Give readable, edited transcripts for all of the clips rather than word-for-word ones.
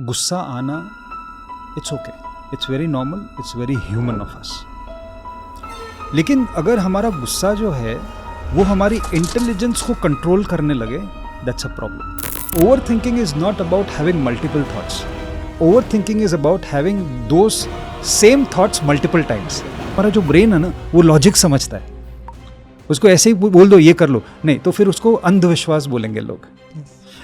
गुस्सा आना, it's okay, it's very normal, it's very human of us. लेकिन अगर हमारा गुस्सा जो है वो हमारी इंटेलिजेंस को कंट्रोल करने लगे, that's a problem. Over thinking is not about having multiple thoughts, over thinking is about having those same thoughts multiple times. हमारा जो ब्रेन है ना वो लॉजिक समझता है, उसको ऐसे ही बोल दो ये कर लो, नहीं तो फिर उसको अंधविश्वास बोलेंगे लोग।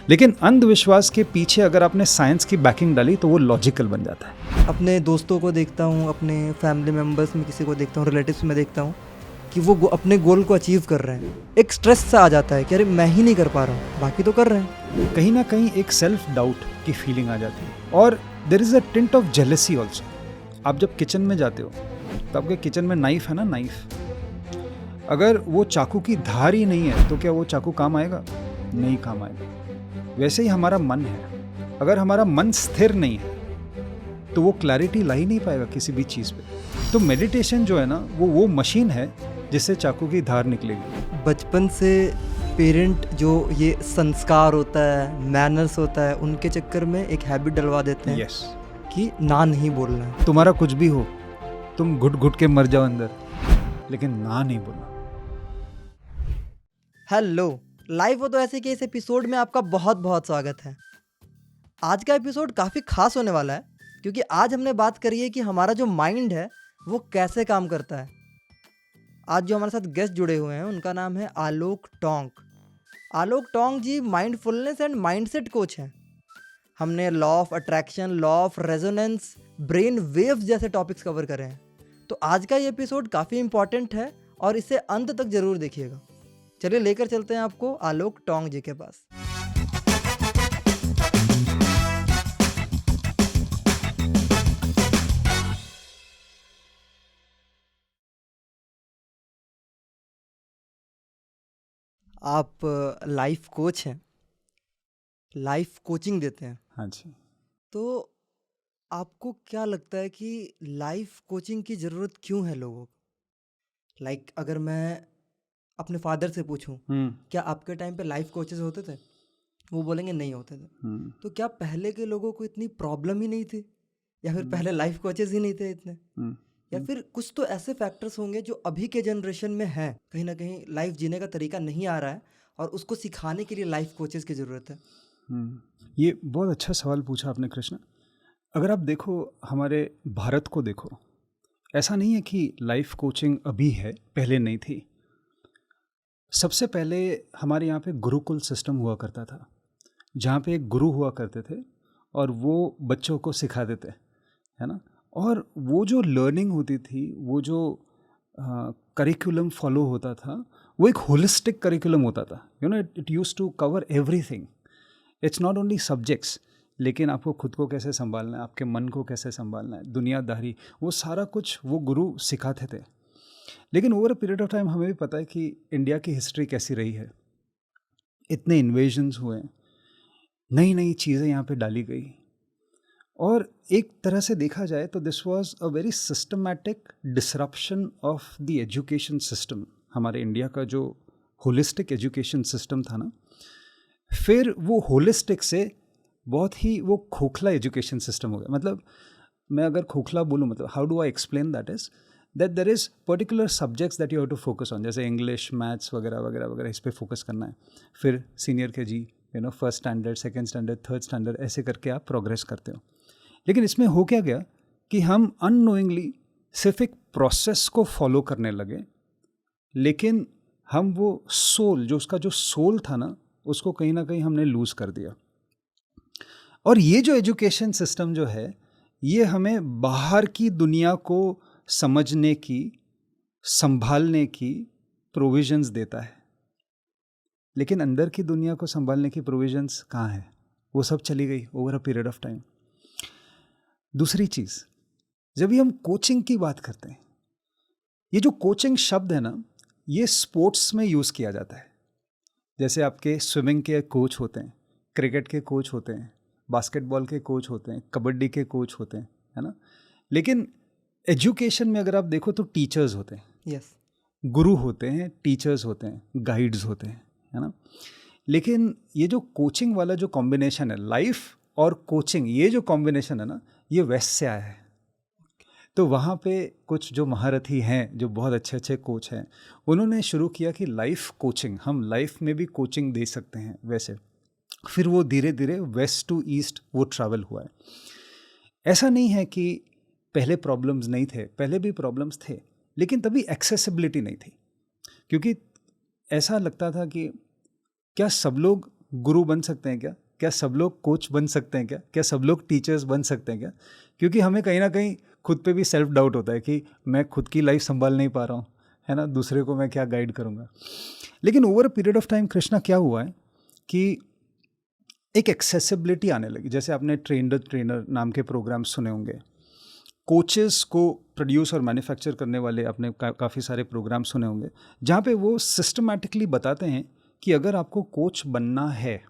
लेकिन अंधविश्वास के पीछे अगर आपने साइंस की बैकिंग डाली तो वो लॉजिकल बन जाता है। अपने दोस्तों को देखता हूँ, अपने फैमिली मेम्बर्स में किसी को देखता हूँ, रिलेटिव्स में देखता हूँ कि वो अपने गोल को अचीव कर रहे हैं, एक स्ट्रेस सा आ जाता है कि अरे मैं ही नहीं कर पा रहा हूँ, बाकी तो कर रहे हैं। कहीं ना कहीं एक सेल्फ डाउट की फीलिंग आ जाती है और there is a tint of jealousy also. आप जब किचन में जाते हो तो आपके किचन में नाइफ है ना, नाइफ, अगर वो चाकू की धार ही नहीं है तो क्या वो चाकू काम आएगा? नहीं काम आएगा। वैसे ही हमारा मन है, अगर हमारा मन स्थिर नहीं है तो वो क्लैरिटी ला ही नहीं पाएगा किसी भी चीज़ पे। तो मेडिटेशन जो है ना वो मशीन है जिससे चाकू की धार निकलेगी। बचपन से पेरेंट जो ये संस्कार होता है, मैनर्स होता है, उनके चक्कर में एक हैबिट डलवा देते हैं यस कि ना नहीं बोलना है। तुम्हारा कुछ भी हो, तुम घुट घुट के मर जाओ अंदर, लेकिन ना नहीं बोलना। हेलो, लाइव हो तो ऐसे के इस एपिसोड में आपका बहुत बहुत स्वागत है। आज का एपिसोड काफ़ी खास होने वाला है क्योंकि आज हमने बात करी है कि हमारा जो माइंड है वो कैसे काम करता है। आज जो हमारे साथ गेस्ट जुड़े हुए हैं उनका नाम है आलोक टोंक। आलोक टोंक जी माइंडफुलनेस एंड माइंडसेट कोच हैं। हमने law of attraction, law of resonance, brain waves जैसे टॉपिक्स कवर करे हैं। तो आज का ये एपिसोड काफ़ी इंपॉर्टेंट है और इसे अंत तक ज़रूर देखिएगा। चलिए लेकर चलते हैं आपको आलोक टोंक जी के पास। आप लाइफ कोच हैं, लाइफ कोचिंग देते हैं। हाँ जी। तो आपको क्या लगता है कि लाइफ कोचिंग की ज़रूरत क्यों है लोगों को? अगर मैं अपने फादर से पूछूं क्या आपके टाइम पे लाइफ कोचेस होते थे, वो बोलेंगे नहीं होते थे। तो क्या पहले के लोगों को इतनी प्रॉब्लम ही नहीं थी, या फिर पहले लाइफ कोचेस ही नहीं थे इतने, या फिर कुछ तो ऐसे फैक्टर्स होंगे जो अभी के जनरेशन में हैं, कहीं ना कहीं लाइफ जीने का तरीका नहीं आ रहा है और उसको सिखाने के लिए लाइफ कोचेस की ज़रूरत है। ये बहुत अच्छा सवाल पूछा आपने कृष्णा। अगर आप देखो हमारे भारत को देखो, ऐसा नहीं है कि लाइफ कोचिंग अभी है, पहले नहीं थी। सबसे पहले हमारे यहाँ पे गुरुकुल सिस्टम हुआ करता था, जहाँ पे एक गुरु हुआ करते थे और वो बच्चों को सिखा देते, है ना। और वो जो लर्निंग होती थी, वो जो करिकुलम फॉलो होता था, वो एक होलिस्टिक करिकुलम होता था। You know, it used to cover everything. It's not only subjects, लेकिन आपको खुद को कैसे संभालना है, आपके मन को कैसे संभालना है, दुनियादारी, वो सारा कुछ वो गुरु सिखाते थे। लेकिन over a period of time हमें भी पता है कि इंडिया की हिस्ट्री कैसी रही है। इतने इन्वेजन्स हुए, नई नई चीज़ें यहाँ पे डाली गई, और एक तरह से देखा जाए तो this was a very systematic disruption of the education system. हमारे इंडिया का जो होलिस्टिक एजुकेशन सिस्टम था ना, फिर वो होलिस्टिक से बहुत ही वो खोखला एजुकेशन सिस्टम हो गया। मतलब मैं अगर खोखला बोलूँ, मतलब how do I explain that is that there is particular subjects that you have to focus on, जैसे इंग्लिश, मैथ्स वगैरह वगैरह वगैरह, इस पे फोकस करना है। फिर senior K G, you know, first standard, second standard, third standard, ऐसे करके आप प्रोग्रेस करते हो। लेकिन इसमें हो क्या गया कि हम अननोइंगली सिर्फ एक प्रोसेस को फॉलो करने लगे, लेकिन हम वो सोल, जो उसका जो सोल था ना, उसको कहीं ना कहीं हमने लूज़ कर दिया। और ये जो एजुकेशन सिस्टम जो है, ये हमें बाहर की दुनिया को समझने की, संभालने की प्रोविजंस देता है, लेकिन अंदर की दुनिया को संभालने की प्रोविजंस कहाँ है? वो सब चली गई over a period of time. दूसरी चीज़, जब भी हम कोचिंग की बात करते हैं, ये जो कोचिंग शब्द है ना, ये स्पोर्ट्स में यूज़ किया जाता है। जैसे आपके स्विमिंग के कोच होते हैं, क्रिकेट के कोच होते हैं, बास्केटबॉल के कोच होते हैं, कबड्डी के कोच होते हैं, है ना। लेकिन एजुकेशन में अगर आप देखो तो टीचर्स होते हैं, यस, गुरु होते हैं, टीचर्स होते हैं, गाइड्स होते हैं, है ना। लेकिन ये जो कोचिंग वाला जो कॉम्बिनेशन है, लाइफ और कोचिंग, ये जो कॉम्बिनेशन है ना, ये वेस्ट से आया है। तो वहाँ पे कुछ जो महारथी हैं, जो बहुत अच्छे अच्छे कोच हैं, उन्होंने शुरू किया कि लाइफ कोचिंग, हम लाइफ में भी कोचिंग दे सकते हैं वैसे। फिर वो धीरे धीरे वेस्ट टू ईस्ट वो ट्रैवल हुआ है। ऐसा नहीं है कि पहले प्रॉब्लम्स नहीं थे, पहले भी प्रॉब्लम्स थे, लेकिन तभी एक्सेसिबिलिटी नहीं थी। क्योंकि ऐसा लगता था कि क्या सब लोग गुरु बन सकते हैं क्या, क्या सब लोग कोच बन सकते हैं क्या सब लोग टीचर्स बन सकते हैं क्या। क्योंकि हमें कहीं ना कहीं खुद पे भी सेल्फ डाउट होता है कि मैं खुद की लाइफ संभाल नहीं पा रहा हूँ, है ना, दूसरे को मैं क्या गाइड करूँगा। लेकिन over a period of time Krishna क्या हुआ है कि एक एक्सेसिबिलिटी आने लगी। जैसे आपने ट्रेन द ट्रेनर नाम के प्रोग्राम सुने होंगे, कोचेस को प्रोड्यूस और मैन्युफैक्चर करने वाले आपने काफ़ी सारे प्रोग्राम सुने होंगे, जहाँ पे वो सिस्टमैटिकली बताते हैं कि अगर आपको कोच बनना है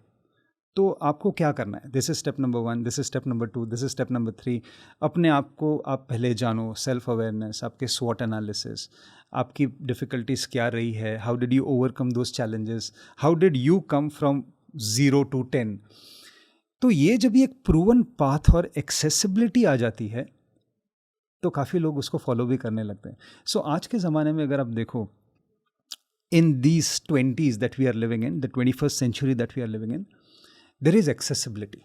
तो आपको क्या करना है। This is step number 1, this is step number 2, this is step number 3। अपने आप को आप पहले जानो, सेल्फ अवेयरनेस, आपके स्वॉट एनालिसिस, आपकी डिफ़िकल्टीज क्या रही है, how did you overcome those challenges, how did you come from 0 to 10। तो ये जब ये एक प्रूवन पाथ और एक्सेसिबिलिटी आ जाती है तो काफ़ी लोग उसको फॉलो भी करने लगते हैं। सो आज के ज़माने में अगर आप देखो, in these 20s that we are living in, the 21st century that we are living in, there is accessibility.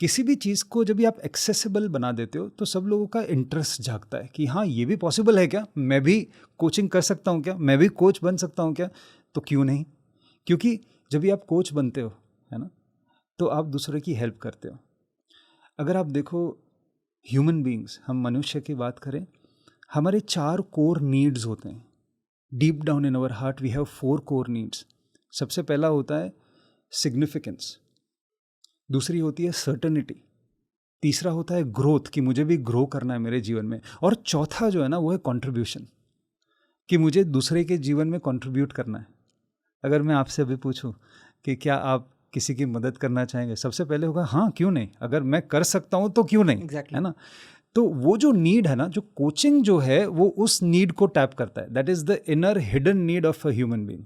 किसी भी चीज़ को जब भी आप एक्सेसिबल बना देते हो तो सब लोगों का इंटरेस्ट जागता है कि हाँ, ये भी पॉसिबल है क्या, मैं भी कोचिंग कर सकता हूँ क्या, मैं भी कोच बन सकता हूँ क्या। तो क्यों नहीं, क्योंकि जब भी आप कोच बनते हो, है ना, तो आप दूसरे की हेल्प करते हो। अगर आप देखो ह्यूमन बीइंग्स, हम मनुष्य की बात करें, हमारे 4 कोर नीड्स होते हैं। Deep down in our heart we have 4 core needs. सबसे पहला होता है सिग्निफिकेंस, दूसरी होती है सर्टेनिटी, तीसरा होता है ग्रोथ कि मुझे भी ग्रो करना है मेरे जीवन में, और चौथा जो है ना वो है कंट्रीब्यूशन कि मुझे दूसरे के जीवन में कंट्रीब्यूट करना है। अगर मैं आपसे अभी पूछूं कि क्या आप किसी की मदद करना चाहेंगे, सबसे पहले होगा हाँ क्यों नहीं, अगर मैं कर सकता हूँ तो क्यों नहीं। Exactly. है ना। तो वो जो नीड है ना, जो कोचिंग जो है वो उस नीड को टैप करता है। That is the inner hidden need of a human being.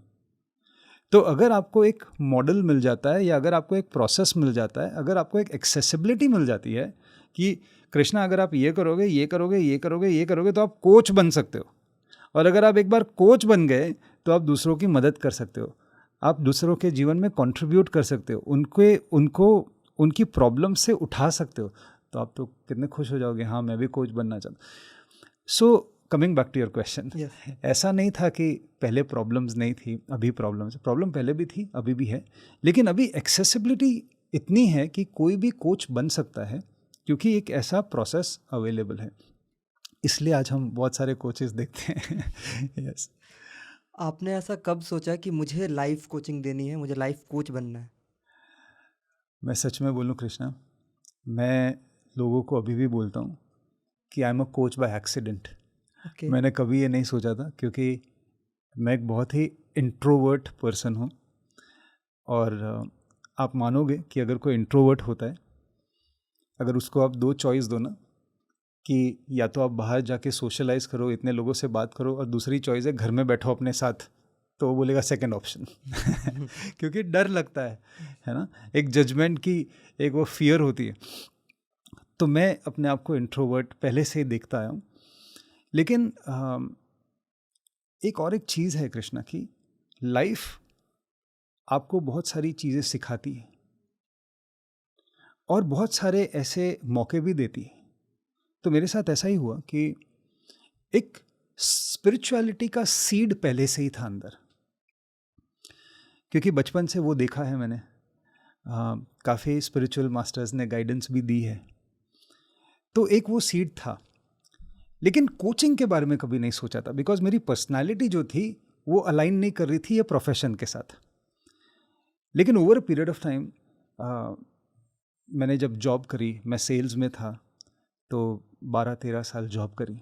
तो अगर आपको एक मॉडल मिल जाता है, या अगर आपको एक प्रोसेस मिल जाता है, अगर आपको एक एक्सेसिबिलिटी मिल जाती है कि कृष्णा अगर आप ये करोगे, ये करोगे, ये करोगे, ये करोगे तो आप कोच बन सकते हो, और अगर आप एक बार कोच बन गए तो आप दूसरों की मदद कर सकते हो, आप दूसरों के जीवन में कंट्रीब्यूट कर सकते हो, उनको उनकी प्रॉब्लम से उठा सकते हो, तो आप तो कितने खुश हो जाओगे, हाँ मैं भी कोच बनना चाहता हूँ। So coming back to your question, ऐसा नहीं था कि पहले प्रॉब्लम्स नहीं थी, अभी प्रॉब्लम्स, प्रॉब्लम पहले भी थी, अभी भी है, लेकिन अभी एक्सेसिबिलिटी इतनी है कि कोई भी कोच बन सकता है, क्योंकि एक ऐसा प्रोसेस अवेलेबल है। इसलिए आज हम बहुत सारे कोचेस देखते हैं। यस। आपने ऐसा कब सोचा कि मुझे लाइफ कोचिंग देनी है, मुझे लाइफ कोच बनना है? मैं सच में बोलूँ कृष्णा, मैं लोगों को अभी भी बोलता हूँ कि I am a coach by accident. Okay. मैंने कभी ये नहीं सोचा था, क्योंकि मैं एक बहुत ही इंट्रोवर्ट पर्सन हूँ, और आप मानोगे कि अगर कोई इंट्रोवर्ट होता है, अगर उसको आप 2 चॉइस दो ना, कि या तो आप बाहर जाके सोशलाइज करो, इतने लोगों से बात करो, और दूसरी चॉइस है घर में बैठो अपने साथ, तो वो बोलेगा सेकंड ऑप्शन। क्योंकि डर लगता है ना, एक जजमेंट की एक वो फियर होती है। तो मैं अपने आप को इंट्रोवर्ट पहले से ही देखता आया हूँ। लेकिन एक चीज़ है कृष्णा की, लाइफ आपको बहुत सारी चीज़ें सिखाती है और बहुत सारे ऐसे मौके भी देती है। तो मेरे साथ ऐसा ही हुआ कि एक स्पिरिचुअलिटी का सीड पहले से ही था अंदर, क्योंकि बचपन से वो देखा है मैंने। काफ़ी स्पिरिचुअल मास्टर्स ने गाइडेंस भी दी है, तो एक वो सीड था। लेकिन कोचिंग के बारे में कभी नहीं सोचा था, बिकॉज मेरी पर्सनालिटी जो थी वो अलाइन नहीं कर रही थी ये प्रोफेशन के साथ। लेकिन over a period of time मैंने जब जॉब करी, मैं सेल्स में था, तो 12-13 साल जॉब करी।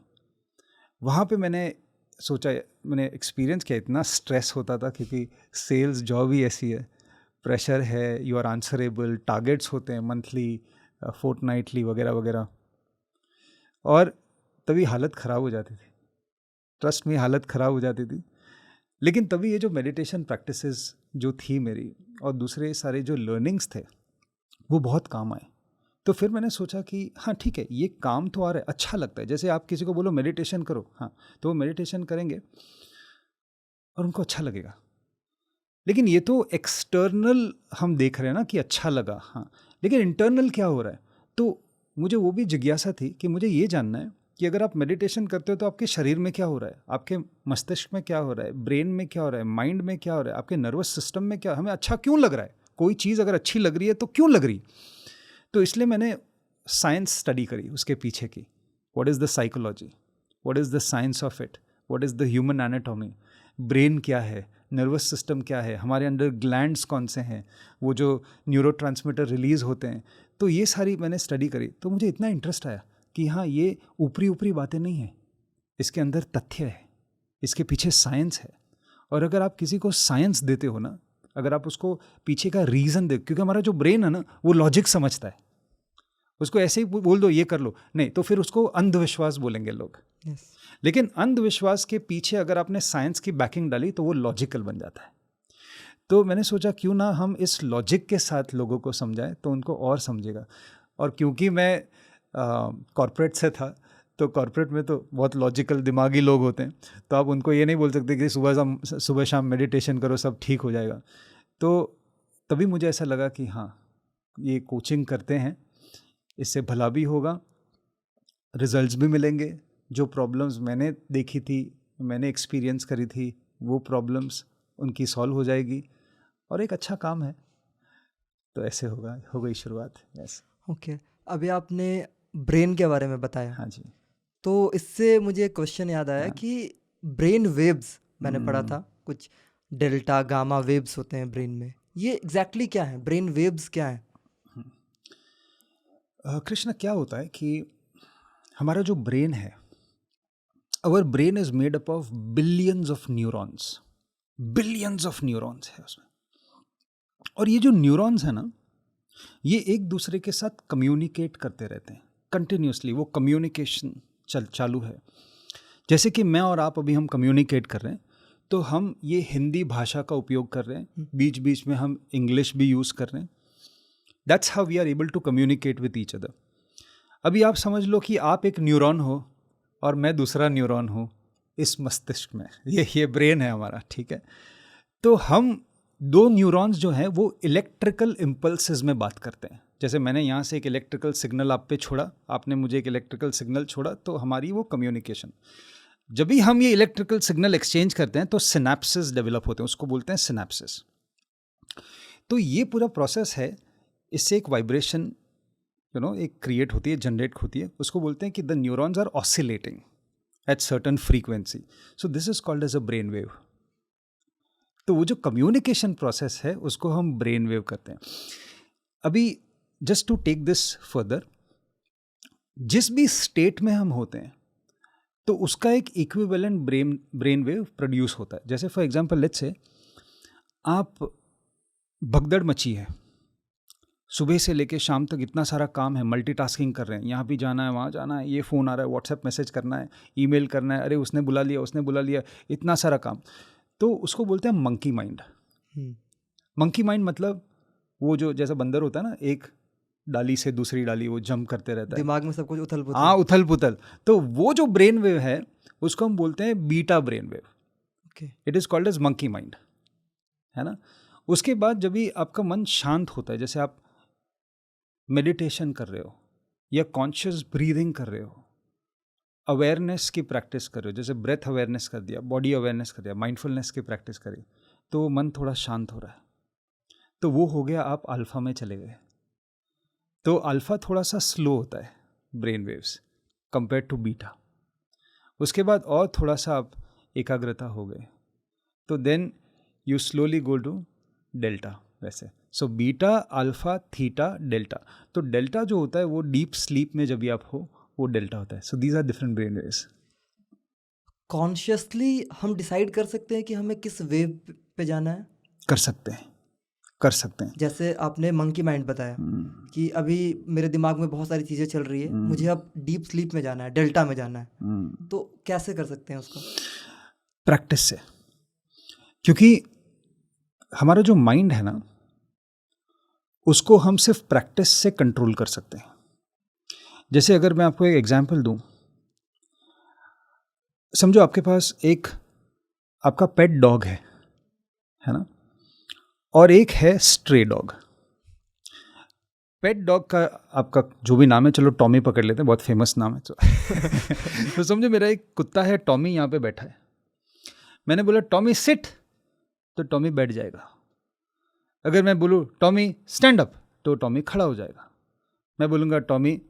वहाँ पे मैंने सोचा, मैंने एक्सपीरियंस किया, इतना स्ट्रेस होता था, क्योंकि सेल्स जॉब ही ऐसी है, प्रेशर है, यू आर आंसरेबल, टारगेट्स होते हैं मंथली, फोर्टनाइटली वगैरह वगैरह, और तभी हालत ख़राब हो जाती थी। ट्रस्ट में हालत ख़राब हो जाती थी। लेकिन तभी ये जो मेडिटेशन प्रैक्टिसेस जो थी मेरी, और दूसरे सारे जो लर्निंग्स थे, वो बहुत काम आए। तो फिर मैंने सोचा कि हाँ ठीक है, ये काम तो आ रहा है, अच्छा लगता है। जैसे आप किसी को बोलो मेडिटेशन करो, हाँ तो वो मेडिटेशन करेंगे और उनको अच्छा लगेगा, लेकिन ये तो एक्सटर्नल हम देख रहे हैं ना कि अच्छा लगा, हाँ, लेकिन इंटरनल क्या हो रहा है। तो मुझे वो भी जिज्ञासा थी कि मुझे ये जानना है कि अगर आप मेडिटेशन करते हो तो आपके शरीर में क्या हो रहा है, आपके मस्तिष्क में क्या हो रहा है, ब्रेन में क्या हो रहा है, माइंड में क्या हो रहा है, आपके नर्वस सिस्टम में क्या, हमें अच्छा क्यों लग रहा है, कोई चीज़ अगर अच्छी लग रही है तो क्यों लग रही। तो इसलिए मैंने साइंस स्टडी करी उसके पीछे की, what is the psychology, what is the science of it, what is the human anatomy, brain क्या है, नर्वस सिस्टम क्या है, हमारे अंदर ग्लैंड्स कौन से हैं, वो जो न्यूरोट्रांसमीटर रिलीज़ होते हैं। तो ये सारी मैंने स्टडी करी, तो मुझे इतना इंटरेस्ट आया कि हाँ ये ऊपरी ऊपरी बातें नहीं हैं, इसके अंदर तथ्य है, इसके पीछे साइंस है। और अगर आप किसी को साइंस देते हो ना, अगर आप उसको पीछे का रीज़न दे, क्योंकि हमारा जो ब्रेन है ना वो लॉजिक समझता है, उसको ऐसे ही बोल दो ये कर लो, नहीं तो फिर उसको अंधविश्वास बोलेंगे लोग। Yes. लेकिन अंधविश्वास के पीछे अगर आपने साइंस की बैकिंग डाली तो वो लॉजिकल बन जाता है। तो मैंने सोचा क्यों ना हम इस लॉजिक के साथ लोगों को समझाएं तो उनको और समझेगा। और क्योंकि मैं कॉर्पोरेट से था, तो कॉर्पोरेट में तो बहुत लॉजिकल दिमागी लोग होते हैं, तो आप उनको ये नहीं बोल सकते कि सुबह शाम मेडिटेशन करो सब ठीक हो जाएगा। तो तभी मुझे ऐसा लगा कि हाँ ये कोचिंग करते हैं, इससे भला भी होगा, रिजल्ट्स भी मिलेंगे, जो प्रॉब्लम्स मैंने देखी थी, मैंने एक्सपीरियंस करी थी, वो प्रॉब्लम्स उनकी सॉल्व हो जाएगी और एक अच्छा काम है। तो ऐसे हो गई शुरुआत। यस। ओके, अभी आपने ब्रेन के बारे में बताया, हाँ जी। तो इससे मुझे एक क्वेश्चन याद आया हाँ। कि ब्रेन वेव्स मैंने पढ़ा था, कुछ डेल्टा गामा वेव्स होते हैं ब्रेन में, ये एग्जैक्टली क्या है, ब्रेन वेव्स क्या है? कृष्णा, क्या होता है कि हमारा जो ब्रेन है, our brain is made up of billions of neurons, billions of neurons है उसमें। और ये जो न्यूरॉन्स है ना, ये एक दूसरे के साथ कम्युनिकेट करते रहते हैं कंटिन्यूसली, वो कम्युनिकेशन चालू है। जैसे कि मैं और आप अभी हम कम्युनिकेट कर रहे हैं, तो हम ये हिंदी भाषा का उपयोग कर रहे हैं, बीच बीच में हम इंग्लिश भी यूज़ कर रहे हैं। That's how we are able to communicate with each other. अभी आप समझ लो कि आप एक न्यूरॉन हो और मैं दूसरा न्यूरॉन हूँ इस मस्तिष्क में, ये ब्रेन है हमारा, ठीक है। तो हम दो न्यूरॉन्स जो हैं वो इलेक्ट्रिकल इम्पल्सेस में बात करते हैं। जैसे मैंने यहाँ से एक इलेक्ट्रिकल सिग्नल आप पे छोड़ा, आपने मुझे एक इलेक्ट्रिकल सिग्नल छोड़ा, तो हमारी वो कम्युनिकेशन, जब भी हम ये इलेक्ट्रिकल सिग्नल एक्सचेंज करते हैं तो सिनेप्सिस डेवलप होते हैं, उसको बोलते हैं सिनेप्सिस। तो ये पूरा प्रोसेस है, इससे एक वाइब्रेशन एक क्रिएट होती है, जनरेट होती है, उसको बोलते हैं कि the neurons are oscillating at certain frequency, so this is called as a brain wave. तो वो जो कम्युनिकेशन प्रोसेस है उसको हम ब्रेन वेव करते हैं। अभी just to take this further, जिस भी स्टेट में हम होते हैं तो उसका एक इक्विवेलेंट ब्रेन वेव प्रोड्यूस होता है। जैसे फॉर एग्जांपल लेट्स से आप भगदड़ मची है, सुबह से लेके शाम तक इतना सारा काम है, मल्टीटास्किंग कर रहे हैं, यहाँ भी जाना है, वहाँ जाना है, ये फ़ोन आ रहा है, व्हाट्सएप मैसेज करना है, ईमेल करना है, अरे उसने बुला लिया, इतना सारा काम। तो उसको बोलते हैं मंकी माइंड। मंकी माइंड मतलब वो जो जैसा बंदर होता है ना, एक डाली से दूसरी डाली वो जंप करते रहता है, दिमाग में सब कुछ उथल पुथल। हाँ, उथल पुथल। तो वो जो ब्रेन वेव है उसको हम बोलते हैं beta brain wave. Okay, it is called as monkey mind, है ना। उसके बाद जब भी आपका मन शांत होता है, जैसे आप मेडिटेशन कर रहे हो या कॉन्शियस ब्रीदिंग कर रहे हो, अवेयरनेस की प्रैक्टिस कर रहे हो, जैसे ब्रेथ अवेयरनेस कर दिया, बॉडी अवेयरनेस कर दिया, माइंडफुलनेस की प्रैक्टिस करी, तो मन थोड़ा शांत हो रहा है, तो वो हो गया, आप अल्फा में चले गए। तो अल्फा थोड़ा सा स्लो होता है brain waves compare to beta. उसके बाद और थोड़ा सा आप एकाग्रता हो गए, तो then you slowly go to delta. वैसे so beta, alpha, theta, delta. तो डेल्टा जो होता है वो डीप स्लीप में जब भी आप हो, वो डेल्टा होता है। So these are different brain waves. Consciously हम डिसाइड कर सकते हैं कि हमें किस वेव पे जाना है? कर सकते हैं। जैसे आपने मंकी माइंड बताया कि अभी मेरे दिमाग में बहुत सारी चीज़ें चल रही है, मुझे अब डीप स्लीप में जाना है, डेल्टा में जाना है, तो कैसे कर सकते हैं उसको? प्रैक्टिस से। क्योंकि हमारा जो माइंड है ना, उसको हम सिर्फ प्रैक्टिस से कंट्रोल कर सकते हैं। जैसे अगर मैं आपको एक एग्जांपल दूं, समझो आपके पास एक आपका पेट डॉग है ना, और एक है स्ट्रे डॉग। पेट डॉग का आपका जो भी नाम है, चलो टॉमी पकड़ लेते हैं, बहुत फेमस नाम है तो समझो मेरा एक कुत्ता है टॉमी, यहाँ पे बैठा है। मैंने बोला टॉमी सिट, तो टॉमी बैठ जाएगा। अगर मैं बोलूँ टॉमी स्टैंड अप, तो टॉमी खड़ा हो जाएगा। मैं बोलूँगा टॉमी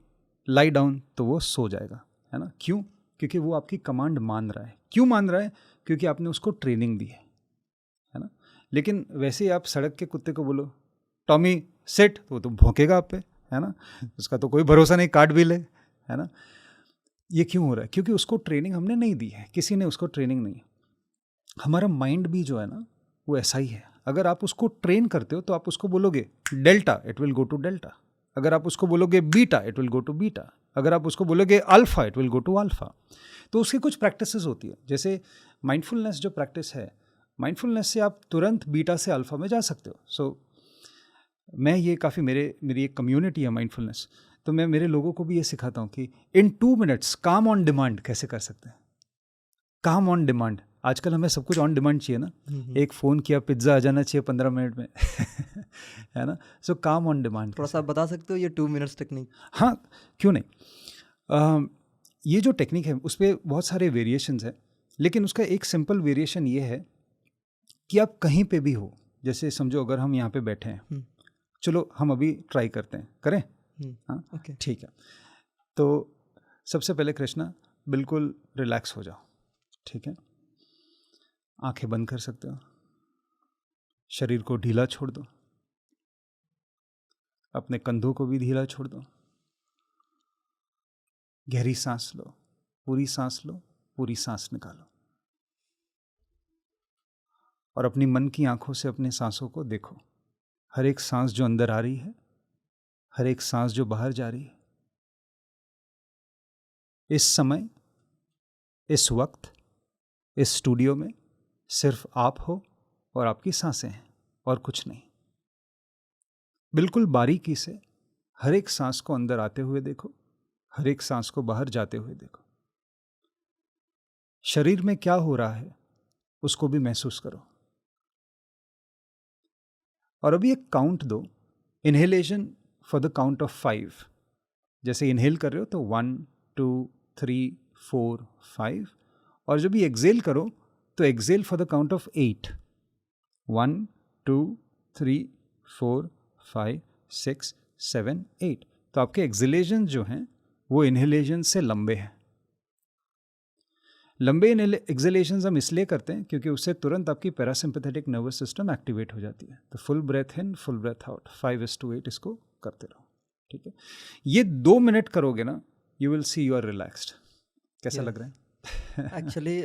लाई डाउन, तो वो सो जाएगा, है ना। क्यों? क्योंकि वो आपकी कमांड मान रहा है। क्यों मान रहा है? क्योंकि आपने उसको ट्रेनिंग दी है ना। लेकिन वैसे ही आप सड़क के कुत्ते को बोलो टॉमी सेट, तो भौंकेगा आप पे, है ना। उसका तो कोई भरोसा नहीं, काट भी ले, है ना। ये क्यों हो रहा है? क्योंकि उसको ट्रेनिंग हमने नहीं दी है, किसी ने उसको ट्रेनिंग नहीं है। हमारा माइंड भी जो है ना, वो ऐसा ही है। अगर आप उसको ट्रेन करते हो तो आप उसको बोलोगे delta, it will go to delta. अगर आप उसको बोलोगे beta, it will go to beta. अगर आप उसको बोलोगे alpha, it will go to alpha. तो उसकी कुछ प्रैक्टिसेस होती है। जैसे माइंडफुलनेस जो प्रैक्टिस है, माइंडफुलनेस से आप तुरंत बीटा से अल्फा में जा सकते हो। सो मैं ये काफ़ी मेरी एक कम्युनिटी है माइंडफुलनेस, तो मैं मेरे लोगों को भी ये सिखाता हूँ कि इन 2 मिनट्स काम ऑन डिमांड कैसे कर सकते हैं। काम ऑन डिमांड, आजकल हमें सब कुछ ऑन डिमांड चाहिए ना। एक फ़ोन किया, पिज्ज़ा आ जाना चाहिए 15 मिनट में है ना। सो काम ऑन डिमांड। थोड़ा सा बता सकते हो ये 2 मिनट्स टेक्निक? हाँ, क्यों नहीं। ये जो टेक्निक है उस पर बहुत सारे वेरिएशंस हैं, लेकिन उसका एक सिंपल वेरिएशन ये है कि आप कहीं पे भी हो, जैसे समझो अगर हम यहाँ पे बैठे हैं, चलो हम अभी ट्राई करते हैं, करें? हाँ, ओके, ठीक है। तो सबसे पहले कृष्णा बिल्कुल रिलैक्स हो जाओ, ठीक है। आंखें बंद कर सकते हो, शरीर को ढीला छोड़ दो, अपने कंधों को भी ढीला छोड़ दो। गहरी सांस लो, पूरी सांस लो, पूरी सांस निकालो, और अपनी मन की आंखों से अपने सांसों को देखो। हर एक सांस जो अंदर आ रही है, हर एक सांस जो बाहर जा रही है। इस समय, इस वक्त, इस स्टूडियो में सिर्फ आप हो और आपकी सांसें हैं, और कुछ नहीं। बिल्कुल बारीकी से हर एक सांस को अंदर आते हुए देखो, हर एक सांस को बाहर जाते हुए देखो। शरीर में क्या हो रहा है उसको भी महसूस करो। और अभी एक काउंट दो, inhalation for the count of 5। जैसे इनहेल कर रहे हो तो 1 2 3 4 5, और जब भी एक्सेल करो तो exhale for the count of 8। 1 2 3 4 5 6 7 8। तो आपके एक्सेलेशन जो हैं वो इनहेलेशन से लंबे हैं। लंबे एक्सेलेशंस हम इसलिए करते हैं क्योंकि उससे तुरंत आपकी पैरासिम्पैथेटिक नर्वस सिस्टम एक्टिवेट हो जाती है। तो full breath in, full breath out, 5:8 इसको करते रहो, ठीक है। ये 2 मिनट करोगे ना, you will see you are relaxed. कैसा लग रहा है? एक्चुअली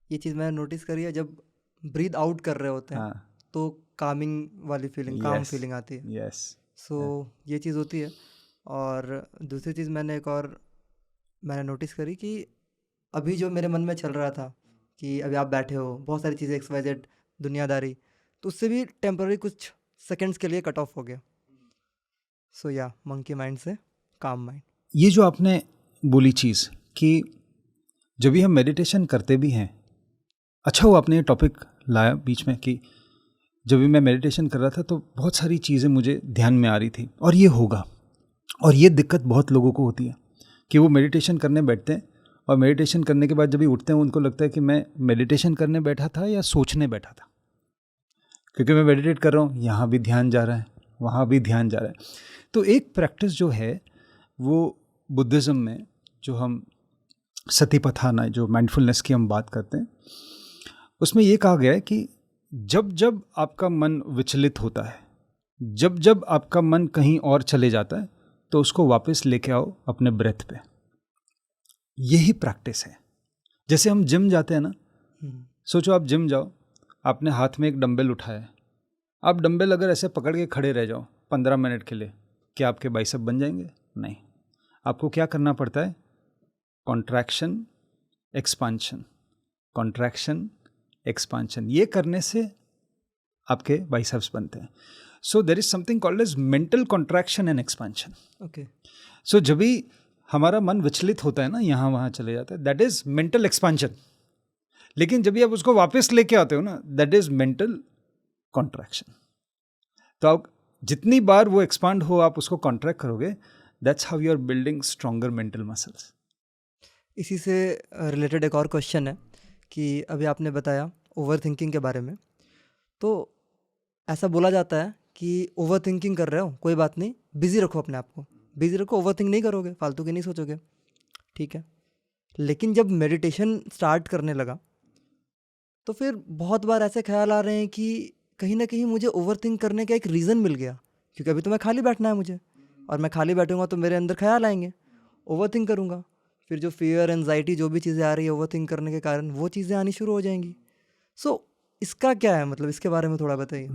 ये चीज़ मैंने नोटिस करी है, जब ब्रीद आउट कर रहे होते हैं हाँ, तो कामिंग वाली फीलिंग, काम Yes. फीलिंग आती है। यस। सो ये चीज़ होती है। और दूसरी चीज़ मैंने नोटिस करी कि अभी जो मेरे मन में चल रहा था कि अभी आप बैठे हो, बहुत सारी चीज़ें XYZ दुनियादारी, तो उससे भी टेम्पररी कुछ सेकंड्स के लिए कट ऑफ हो गया। सो या मंकी माइंड से काम माइंड। ये जो आपने बोली चीज़ कि जब भी हम मेडिटेशन करते भी हैं, अच्छा हुआ आपने ये टॉपिक लाया बीच में कि जब भी मैं मेडिटेशन कर रहा था तो बहुत सारी चीज़ें मुझे ध्यान में आ रही थी। और ये होगा, और ये दिक्कत बहुत लोगों को होती है कि वो मेडिटेशन करने बैठते हैं और मेडिटेशन करने के बाद जब भी उठते हैं उनको लगता है कि मैं मेडिटेशन करने बैठा था या सोचने बैठा था, क्योंकि मैं मेडिटेट कर रहा हूँ, यहाँ भी ध्यान जा रहा है, वहाँ भी ध्यान जा रहा है। तो एक प्रैक्टिस जो है वो बुद्धिज़्म में जो हम सतिपथाना, जो माइंडफुलनेस की हम बात करते हैं, उसमें ये कहा गया है कि जब जब आपका मन विचलित होता है, जब जब आपका मन कहीं और चले जाता है, तो उसको वापस लेके आओ अपने ब्रेथ पे। यही प्रैक्टिस है। जैसे हम जिम जाते हैं ना, सोचो आप जिम जाओ, आपने हाथ में एक डंबल उठाया है, आप डंबल अगर ऐसे पकड़ के खड़े रह जाओ 15 मिनट के लिए, क्या आपके बाइसेप बन जाएंगे? नहीं। आपको क्या करना पड़ता है? Contraction, expansion, contraction, expansion. ये करने से आपके बाइसेप्स बनते हैं। So there is something called as mental contraction and expansion. Okay. So जब भी हमारा मन विचलित होता है ना, यहाँ वहाँ चले जाता है, दैट इज मेंटल एक्सपेंशन। लेकिन जब भी आप उसको वापस लेके आते हो ना, दैट इज मेंटल कॉन्ट्रैक्शन। तो आप जितनी बार वो एक्सपांड हो आप उसको कॉन्ट्रैक्ट करोगे, that's how you are building stronger mental muscles. इसी से रिलेटेड एक और क्वेश्चन है कि अभी आपने बताया ओवर थिंकिंग के बारे में, तो ऐसा बोला जाता है कि ओवर थिंकिंग कर रहे हो कोई बात नहीं, बिज़ी रखो अपने आप को, बिज़ी रखो, ओवर थिंक नहीं करोगे, फालतू की नहीं सोचोगे, ठीक है। लेकिन जब मेडिटेशन स्टार्ट करने लगा तो फिर बहुत बार ऐसे ख्याल आ रहे हैं कि कहीं ना कहीं मुझे ओवर थिंक करने का एक रीज़न मिल गया, क्योंकि अभी तो मैं खाली बैठना है मुझे, और मैं खाली बैठूंगा तो मेरे अंदर ख्याल आएंगे, ओवर थिंक करूँगा, फिर जो फियर एनजाइटी जो भी चीज़ें आ रही है ओवर थिंक करने के कारण, वो चीज़ें आनी शुरू हो जाएंगी। सो इसका क्या है, मतलब इसके बारे में थोड़ा बताइए।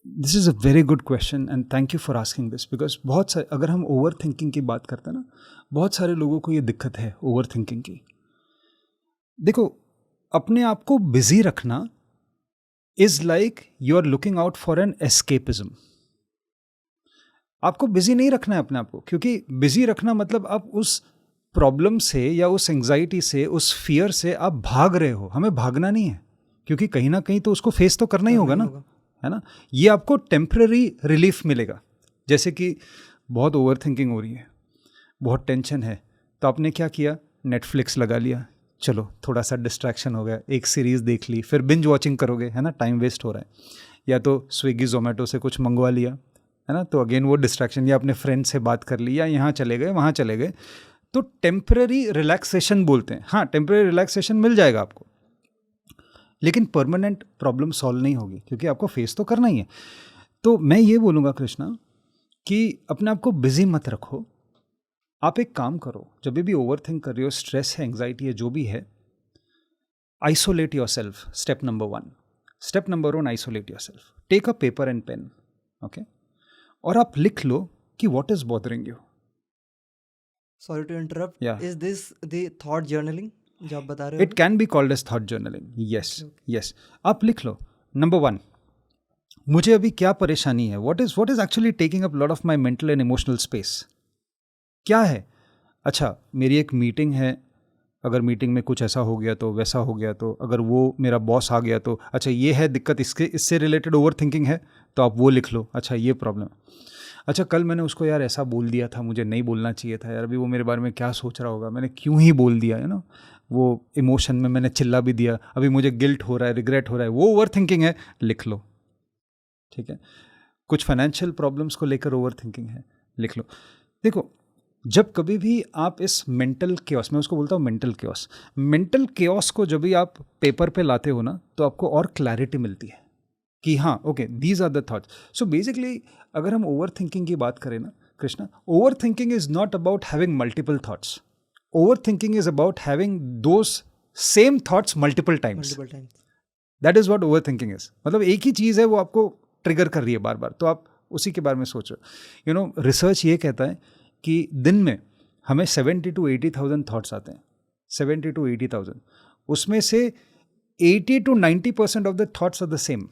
This is a very good question and thank you for asking this, because बहुत सारे, अगर हम ओवर थिंकिंग की बात करते हैं ना, बहुत सारे लोगों को ये दिक्कत है ओवर थिंकिंग की। देखो, अपने आप को बिजी रखना is like you are looking out for an escapism. आपको बिजी नहीं रखना है अपने आप को, क्योंकि बिजी रखना मतलब आप उस प्रॉब्लम से या उस एंग्जाइटी से, उस फियर से आप भाग रहे हो। हमें भागना नहीं है, क्योंकि कहीं ना कहीं तो उसको फेस तो करना ही होगा ना, है ना। ये आपको टेम्पररी रिलीफ मिलेगा। जैसे कि बहुत ओवर थिंकिंग हो रही है, बहुत टेंशन है, तो आपने क्या किया, नेटफ्लिक्स लगा लिया, चलो थोड़ा सा डिस्ट्रैक्शन हो गया, एक सीरीज़ देख ली, फिर बिंज वॉचिंग करोगे, है ना, टाइम वेस्ट हो रहा है। या तो स्विगी जोमेटो से कुछ मंगवा लिया, है ना, तो अगेन वो डिस्ट्रैक्शन, या अपने फ्रेंड से बात कर ली, या यहाँ चले गए वहाँ चले गए। तो टेम्पररी रिलैक्सेशन बोलते हैं, हाँ टेम्पररी रिलैक्सेशन मिल जाएगा आपको, लेकिन परमानेंट प्रॉब्लम सॉल्व नहीं होगी, क्योंकि आपको फेस तो करना ही है। तो मैं ये बोलूँगा कृष्णा कि अपने आप को बिजी मत रखो। आप एक काम करो, जब भी ओवर थिंक कर रहे हो, स्ट्रेस है, एंग्जाइटी है, जो भी है, isolate yourself. Step number 1, step number 1, isolate yourself. Take a paper and pen, okay, और आप लिख लो कि what is bothering you. Sorry to interrupt, Yeah. Is this the thought journaling जो आप बता रहे हो? It can be called as thought journaling, yes yes. आप लिख लो, नंबर 1, मुझे अभी क्या परेशानी है, what is actually taking up lot of my mental and emotional space, क्या है। अच्छा, मेरी एक मीटिंग है, अगर मीटिंग में कुछ ऐसा हो गया तो, वैसा हो गया तो, अगर वो मेरा बॉस आ गया तो, अच्छा ये है दिक्कत, इससे रिलेटेड ओवर थिंकिंग है, तो आप वो लिख लो, अच्छा ये प्रॉब्लम। अच्छा, कल मैंने उसको यार ऐसा बोल दिया था, मुझे नहीं बोलना चाहिए था यार, अभी वो मेरे बारे में क्या सोच रहा होगा, मैंने क्यों ही बोल दिया, है ना, वो इमोशन में मैंने चिल्ला भी दिया, अभी मुझे गिल्ट हो रहा है, रिग्रेट हो रहा है, वो ओवर थिंकिंग है, लिख लो, ठीक है। कुछ फाइनेंशियल प्रॉब्लम्स को लेकर ओवर थिंकिंग है, लिख लो। देखो, जब कभी भी आप इस मेंटल केओस, मैं उसको बोलता हूँ मेंटल केओस, मेंटल केओस को जब भी आप पेपर पे लाते हो ना, तो आपको और क्लैरिटी मिलती है कि हाँ okay, these are the thoughts. So basically अगर हम ओवर थिंकिंग की बात करें ना Krishna, over thinking is not about having multiple thoughts, over thinking is about having those same thoughts multiple times. That is what over thinking is. मतलब एक ही चीज़ है, वो आपको ट्रिगर कर रही है बार बार, तो आप उसी के बारे में सोचो। यू नो, रिसर्च ये कहता है कि दिन में हमें 70 to 80,000 थॉट्स आते हैं, 70 to 80,000, उसमें से 80 to 90% of the thoughts are the same.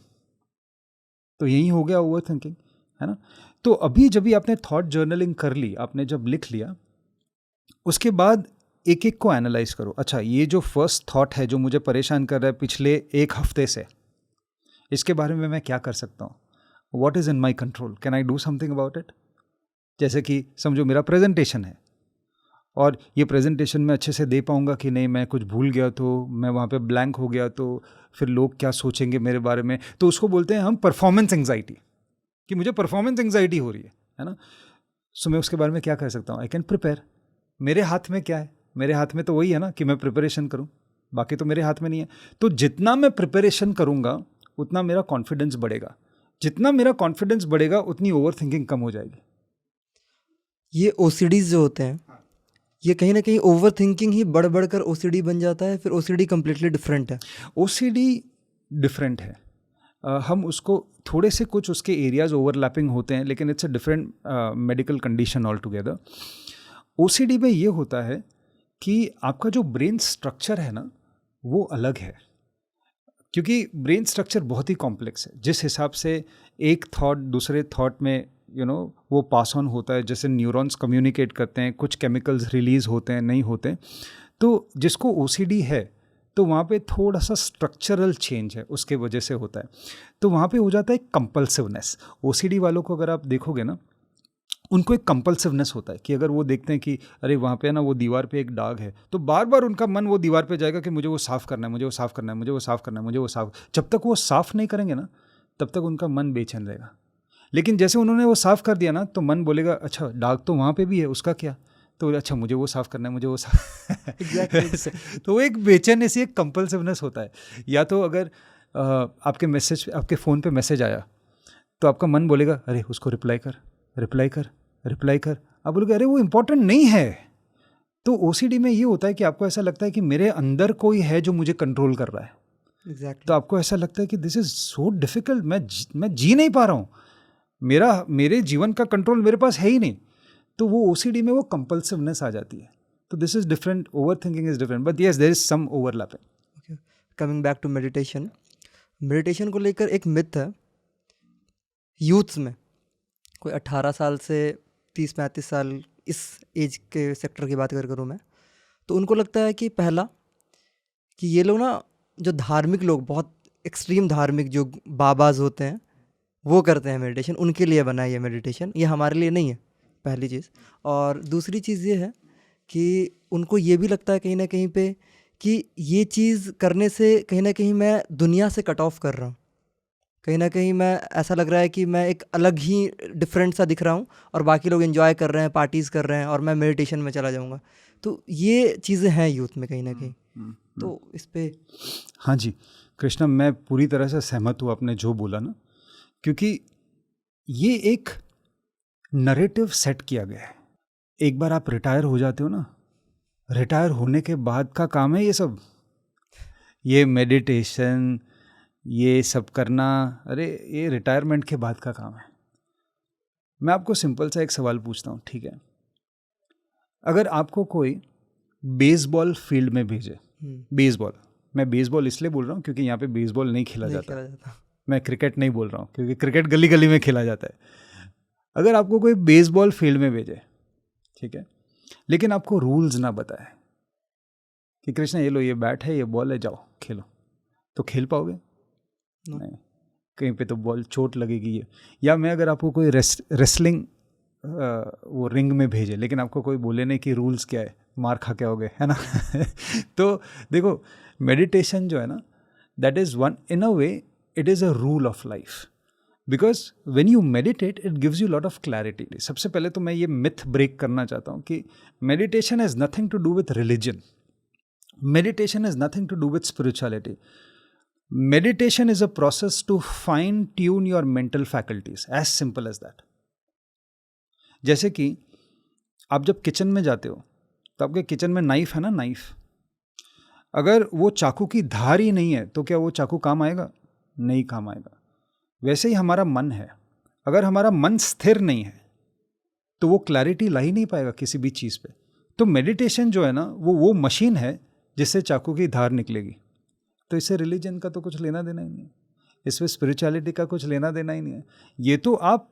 तो यही हो गया ओवर थिंकिंग, है ना। तो अभी जब भी आपने थॉट जर्नलिंग कर ली, आपने जब लिख लिया, उसके बाद एक एक को एनालाइज करो। अच्छा, ये जो फर्स्ट थॉट है जो मुझे परेशान कर रहा है पिछले एक हफ्ते से, इसके बारे में मैं क्या कर सकता हूँ, what is in my control, can I do something about it. जैसे कि समझो मेरा प्रेजेंटेशन है, और ये प्रेजेंटेशन मैं अच्छे से दे पाऊंगा कि नहीं, मैं कुछ भूल गया तो, मैं वहाँ पे ब्लैंक हो गया तो, फिर लोग क्या सोचेंगे मेरे बारे में, तो उसको बोलते हैं हम परफॉर्मेंस एंग्जाइटी, कि मुझे परफॉर्मेंस एंग्जाइटी हो रही है ना। सो मैं उसके बारे में क्या कर सकता हूँ, आई कैन प्रिपेयर। मेरे हाथ में क्या है, मेरे हाथ में तो वही है ना कि मैं प्रिपरेशन करूँ, बाकी तो मेरे हाथ में नहीं है। तो जितना मैं प्रिपरेशन करूँगा उतना मेरा कॉन्फिडेंस बढ़ेगा, जितना मेरा कॉन्फिडेंस बढ़ेगा उतनी ओवर थिंकिंग कम हो जाएगी। ये ओसीडीज जो होते हैं, ये कहीं ना कहीं ओवर थिंकिंग ही बढ़ बढ़कर ओसीडी बन जाता है, फिर ओसीडी कम्प्लीटली डिफरेंट है। ओसीडी डिफरेंट है, हम उसको थोड़े से कुछ उसके एरियाज ओवरलैपिंग होते हैं, लेकिन it's a different medical condition all together. OCD में ये होता है कि आपका जो ब्रेन स्ट्रक्चर है ना, वो अलग है, क्योंकि ब्रेन स्ट्रक्चर बहुत ही कॉम्प्लेक्स है। जिस हिसाब से एक थॉट दूसरे थॉट में वो पास ऑन होता है, जैसे न्यूरॉन्स कम्युनिकेट करते हैं, कुछ केमिकल्स रिलीज होते हैं, नहीं होते। तो जिसको ओसीडी है तो वहाँ पे थोड़ा सा स्ट्रक्चरल चेंज है, उसके वजह से होता है, तो वहाँ पे हो जाता है कंपल्सिवनेस। ओसीडी वालों को अगर आप देखोगे ना, उनको एक कंपल्सिवनेस होता है कि अगर वो देखते हैं कि अरे वहाँ पे ना वो दीवार पे एक दाग है, तो बार बार उनका मन वो दीवार पे जाएगा कि मुझे वो साफ़ करना है, मुझे वो साफ़ करना है, मुझे वो साफ़ करना है, मुझे वो साफ़। जब तक वो साफ़ नहीं करेंगे ना, तब तक उनका मन बेचैन रहेगा। लेकिन जैसे उन्होंने वो साफ़ कर दिया ना, तो मन बोलेगा अच्छा दाग तो वहाँ पे भी है, उसका क्या, तो अच्छा मुझे वो साफ़ करना है, मुझे वो साफ़ एग्जैक्टली। तो वो एक बेचैन ऐसी एक कंपल्सिवनेस होता है। या तो अगर आपके फ़ोन पे मैसेज आया, तो आपका मन बोलेगा अरे उसको रिप्लाई कर, रिप्लाई कर, रिप्लाई कर। आप बोलोगे अरे वो इम्पोर्टेंट नहीं है। तो ओसीडी में ये होता है कि आपको ऐसा लगता है कि मेरे अंदर कोई है जो मुझे कंट्रोल कर रहा है। एग्जैक्टली। तो आपको ऐसा लगता है कि दिस इज सो डिफिकल्ट, मैं जी नहीं पा रहा हूँ, मेरे जीवन का कंट्रोल मेरे पास है ही नहीं। तो वो ओसीडी में वो कंपल्सिवनेस आ जाती है। तो this is different, over thinking is different, but yes there is some overlapping. Coming back to meditation, meditation को लेकर एक मिथ है यूथ्स में, कोई 18 साल से 30-35 साल, इस एज के सेक्टर की बात करूँ मैं, तो उनको लगता है कि पहला कि ये लोग ना, जो धार्मिक लोग, बहुत एक्सट्रीम धार्मिक जो बाबाज होते हैं, वो करते हैं मेडिटेशन, उनके लिए बना है ये मेडिटेशन, ये हमारे लिए नहीं है, पहली चीज़। और दूसरी चीज़ ये है कि उनको ये भी लगता है कहीं ना कहीं पे कि ये चीज़ करने से कहीं ना कहीं मैं दुनिया से कट ऑफ कर रहा हूँ, कहीं ना कहीं मैं, ऐसा लग रहा है कि मैं एक अलग ही डिफरेंट सा दिख रहा हूँ और बाकी लोग एंजॉय कर रहे हैं, पार्टीज़ कर रहे हैं, और मैं मेडिटेशन में चला जाऊँगा। तो ये चीज़ें हैं यूथ में कहीं ना कहीं। तो इस पे हाँ जी कृष्णा, मैं पूरी तरह से सहमत हूँ आपने जो बोला ना, क्योंकि ये एक नरेटिव सेट किया गया है। एक बार आप रिटायर हो जाते हो ना, रिटायर होने के बाद का काम है ये सब, ये मेडिटेशन, ये सब करना, अरे ये रिटायरमेंट के बाद का काम है। मैं आपको सिंपल सा एक सवाल पूछता हूँ, ठीक है? अगर आपको कोई बेसबॉल फील्ड में भेजे, बेसबॉल, मैं बेसबॉल इसलिए बोल रहा हूँ क्योंकि यहाँ पे बेसबॉल नहीं खेला जाता, मैं क्रिकेट नहीं बोल रहा हूँ क्योंकि क्रिकेट गली गली में खेला जाता है। अगर आपको कोई बेसबॉल फील्ड में भेजे, ठीक है, लेकिन आपको रूल्स ना बताए कि कृष्णा ये लो, ये बैट है, ये बॉल है, जाओ खेलो, तो खेल पाओगे? नहीं, कहीं पे तो बॉल चोट लगेगी ये। या मैं अगर आपको कोई रेसलिंग वो रिंग में भेजे, लेकिन आपको कोई बोले नहीं कि रूल्स क्या है, मार खा के आओगे, है ना? तो देखो, मेडिटेशन जो है ना, that is one, in a way it is a rule of life, because when you meditate it gives you lot of clarity. सबसे पहले तो मैं ये मिथ ब्रेक करना चाहता हूँ कि meditation has nothing to do with religion, meditation has nothing to do with spirituality. Meditation is a process to fine tune your mental faculties, as simple as that. जैसे कि आप जब किचन में जाते हो तो आपके किचन में नाइफ है ना, नाइफ, अगर वो चाकू की धार ही नहीं है तो क्या वो चाकू काम आएगा? नहीं काम आएगा। वैसे ही हमारा मन है, अगर हमारा मन स्थिर नहीं है तो वो क्लैरिटी ला ही नहीं पाएगा किसी भी चीज़ पे। तो मेडिटेशन जो है ना, वो मशीन है जिससे चाकू की धार निकलेगी। तो इससे रिलीजन का तो कुछ लेना देना ही नहीं है, इसमें स्पिरिचुअलिटी का कुछ लेना देना ही नहीं है। ये तो आप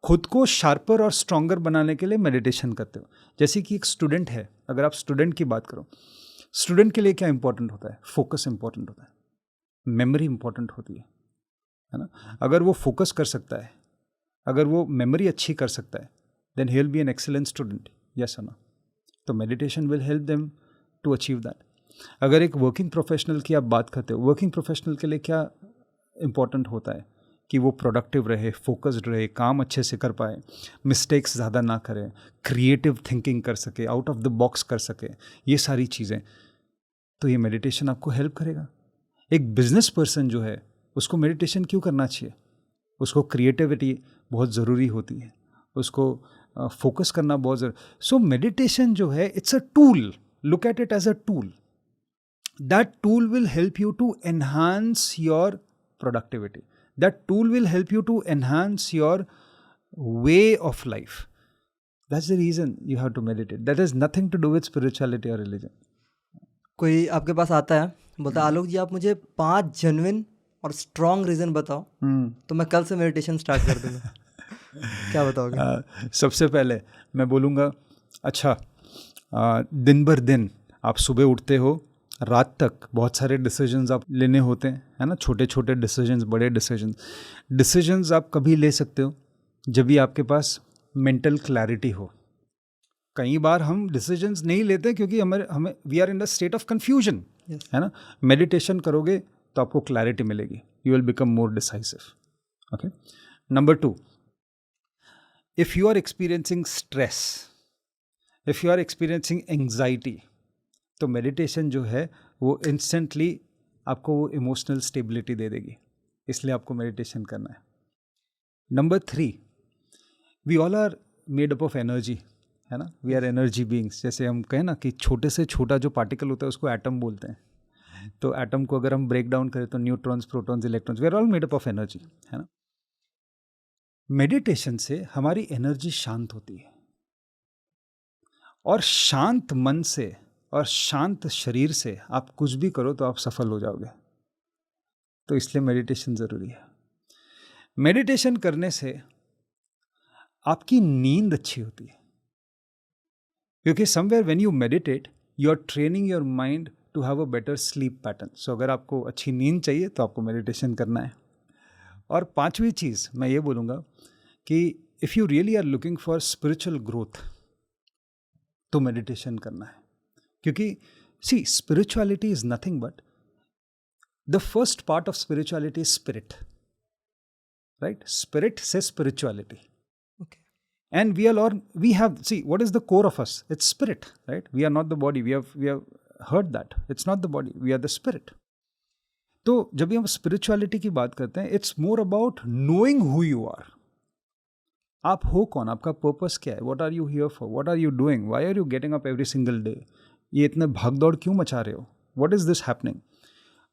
खुद को शार्पर और स्ट्रॉन्गर बनाने के लिए मेडिटेशन करते हो। जैसे कि एक स्टूडेंट है, अगर आप स्टूडेंट की बात करो, स्टूडेंट के लिए क्या इंपॉर्टेंट होता है? फोकस इंपॉर्टेंट होता है, मेमोरी इंपॉर्टेंट होती है ना? अगर वो फोकस कर सकता है, अगर वो मेमोरी अच्छी कर सकता है, then he will be an excellent student, yes और नो? तो meditation will help them to achieve that. अगर एक वर्किंग प्रोफेशनल की आप बात करते हो, वर्किंग प्रोफेशनल के लिए क्या इम्पॉर्टेंट होता है? कि वो प्रोडक्टिव रहे, फोकस्ड रहे, काम अच्छे से कर पाए, मिस्टेक्स ज़्यादा ना करें, क्रिएटिव थिंकिंग कर सके, आउट ऑफ द बॉक्स कर सके, ये सारी चीज़ें। तो ये मेडिटेशन आपको हेल्प करेगा। एक बिजनेस पर्सन जो है उसको मेडिटेशन क्यों करना चाहिए? उसको क्रिएटिविटी बहुत ज़रूरी होती है, उसको फोकस करना बहुत ज़रूरी। सो मेडिटेशन जो है, it's a tool, look at it as a tool. That tool will help you to enhance your productivity. That tool will help you to enhance your way of life. That's the reason you have to meditate. That has nothing to do with spirituality or religion. कोई आपके पास आता है, बोलता है आलोक जी आप मुझे 5 genuine और strong reason बताओ, तो मैं कल से मेडिटेशन स्टार्ट कर दूंगा। क्या बताओगे? सबसे पहले मैं बोलूँगा, अच्छा, दिन भर दिन आप सुबह उठते हो, रात तक बहुत सारे डिसीजंस आप लेने होते हैं, है ना, छोटे छोटे डिसीजंस, बड़े डिसीजंस आप कभी ले सकते हो जब भी आपके पास मेंटल क्लैरिटी हो। कई बार हम डिसीजंस नहीं लेते क्योंकि हमें we are in the state of confusion, है ना। मेडिटेशन करोगे तो आपको क्लैरिटी मिलेगी, you will become more decisive. Okay, number 2, if you are experiencing stress, if you are experiencing anxiety, तो मेडिटेशन जो है वो इंस्टेंटली आपको वो इमोशनल स्टेबिलिटी दे देगी, इसलिए आपको मेडिटेशन करना है। Number 3, we all are made up of energy, है ना, वी आर एनर्जी बीइंग्स। जैसे हम कहें ना कि छोटे से छोटा जो पार्टिकल होता है उसको एटम बोलते हैं, तो एटम को अगर हम ब्रेक डाउन करें तो neutrons, protons, electrons, we are all made up of energy, है ना। मेडिटेशन से हमारी एनर्जी शांत होती है, और शांत मन से और शांत शरीर से आप कुछ भी करो तो आप सफल हो जाओगे। तो इसलिए मेडिटेशन ज़रूरी है। मेडिटेशन करने से आपकी नींद अच्छी होती है, क्योंकि somewhere when you meditate you are training your mind to have a better sleep pattern. So अगर आपको अच्छी नींद चाहिए तो आपको मेडिटेशन करना है। और 5वीं चीज़ मैं ये बोलूँगा कि if you really are looking for spiritual growth तो मेडिटेशन करना है, क्योंकि see spirituality is nothing but the first part of spirituality is spirit, right. Spirit से spirituality, and we have, see, what is the core of us? It's spirit, right? We are not the body. We have heard that it's not the body, we are the spirit. तो जब भी हम spirituality की बात करते हैं, it's more about knowing who you are. आप हो कौन, आपका पर्पस क्या है, what are you here for, what are you doing, why are you getting up every single day, ये इतने भागदौड़ क्यों मचा रहे हो, what is this happening.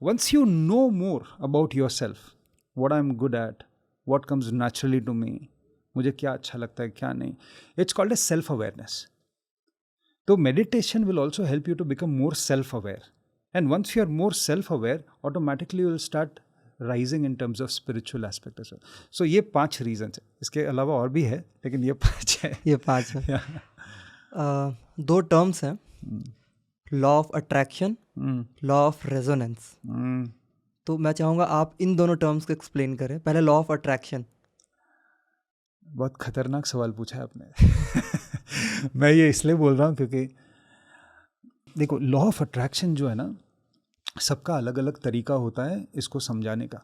Once you know more about yourself, what I am good at, what comes naturally to me, मुझे क्या अच्छा लगता है क्या नहीं, it's called a self awareness. तो meditation will also help you to become more self aware, and once you are more self aware automatically you will start rising in terms of spiritual aspect as well. So ये 5 reason है, इसके अलावा और भी है लेकिन ये 5 है। ये 5 है। 2 टर्म्स हैं, law of attraction, law of resonance. तो मैं चाहूँगा आप इन दोनों टर्म्स को एक्सप्लेन करें। पहले लॉ ऑफ अट्रैक्शन। बहुत खतरनाक सवाल पूछा है आपने। मैं ये इसलिए बोल रहा हूँ क्योंकि देखो, लॉ ऑफ अट्रैक्शन जो है ना, सबका अलग अलग तरीका होता है इसको समझाने का,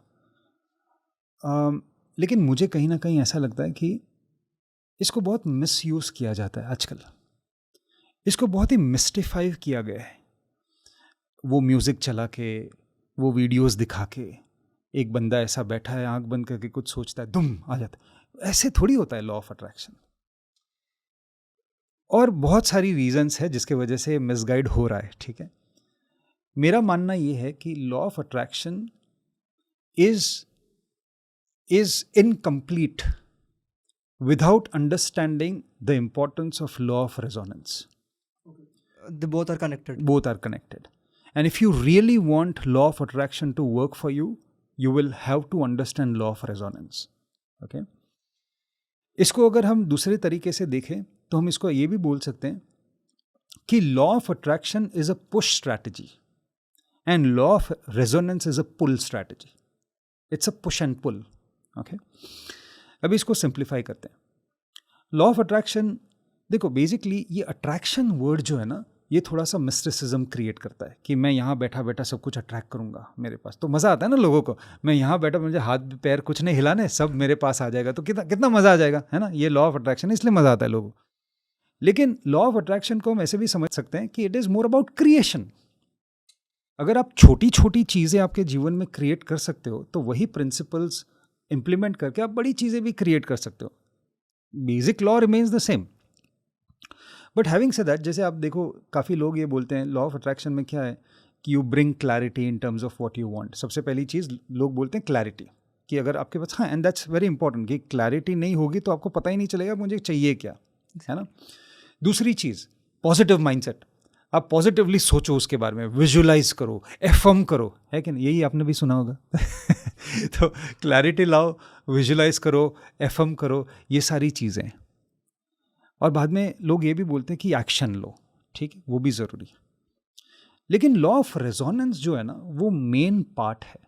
लेकिन मुझे कहीं ना कहीं ऐसा लगता है कि इसको बहुत मिसयूज़ किया जाता है आजकल, इसको बहुत ही मिस्टिफाई किया गया है। वो म्यूज़िक चला के, वो वीडियोस दिखा के, एक बंदा ऐसा बैठा है आंख बंद करके कुछ सोचता है, दुम आ जाता है। ऐसे थोड़ी होता है लॉ ऑफ अट्रैक्शन। और बहुत सारी रीजंस है जिसके वजह से मिसगाइड हो रहा है, ठीक है। मेरा मानना ये है कि law of attraction is incomplete without understanding the importance of law of resonance. Both are connected and if you really want law of attraction to work for you, you will have to understand law of resonance. Okay? इसको अगर हम दूसरे तरीके से देखें तो हम इसको ये भी बोल सकते हैं कि law of attraction is a push strategy and law of resonance is a pull strategy. It's a push and pull. Okay, अभी इसको सिंप्लीफाई करते हैं। लॉ ऑफ अट्रैक्शन, देखो बेसिकली ये अट्रैक्शन वर्ड जो है ना, ये थोड़ा सा मिस्टिसिज्म क्रिएट करता है कि मैं यहाँ बैठा बैठा सब कुछ अट्रैक्ट करूँगा मेरे पास। तो मज़ा आता है ना लोगों को, मैं यहाँ बैठा, मुझे हाथ पैर कुछ नहीं हिलाने, सब मेरे पास आ जाएगा, तो कितना मज़ा आ जाएगा, है ना। ये लॉ ऑफ अट्रैक्शन, इसलिए मज़ा आता है लोगों को। लेकिन लॉ ऑफ अट्रैक्शन को हम ऐसे भी समझ सकते हैं कि it is more about creation. अगर आप छोटी छोटी चीज़ें आपके जीवन में क्रिएट कर सकते हो तो वही प्रिंसिपल्स इंप्लीमेंट करके आप बड़ी चीज़ें भी क्रिएट कर सकते हो। Basic law remains the same. But having said that, जैसे आप देखो काफ़ी लोग ये बोलते हैं लॉ ऑफ अट्रैक्शन में क्या है कि you bring clarity in terms of what you want. सबसे पहली चीज़ लोग बोलते हैं क्लैरिटी, कि अगर आपके पास, हाँ, एंड दैट्स वेरी इंपॉर्टेंट, कि क्लैरिटी नहीं होगी तो आपको पता ही नहीं चलेगा मुझे चाहिए क्या, है ना। दूसरी चीज़ पॉजिटिव माइंडसेट। आप पॉजिटिवली सोचो उसके बारे में, विजुलाइज करो, एफर्म करो, है कि नहीं? यही आपने भी सुना होगा। तो क्लैरिटी लाओ, विजुलाइज करो, एफर्म करो, ये सारी चीज़ें। और बाद में लोग ये भी बोलते हैं कि एक्शन लो, ठीक है, वो भी ज़रूरी है। लेकिन लॉ ऑफ रेजोनेंस जो है ना, वो मेन पार्ट है।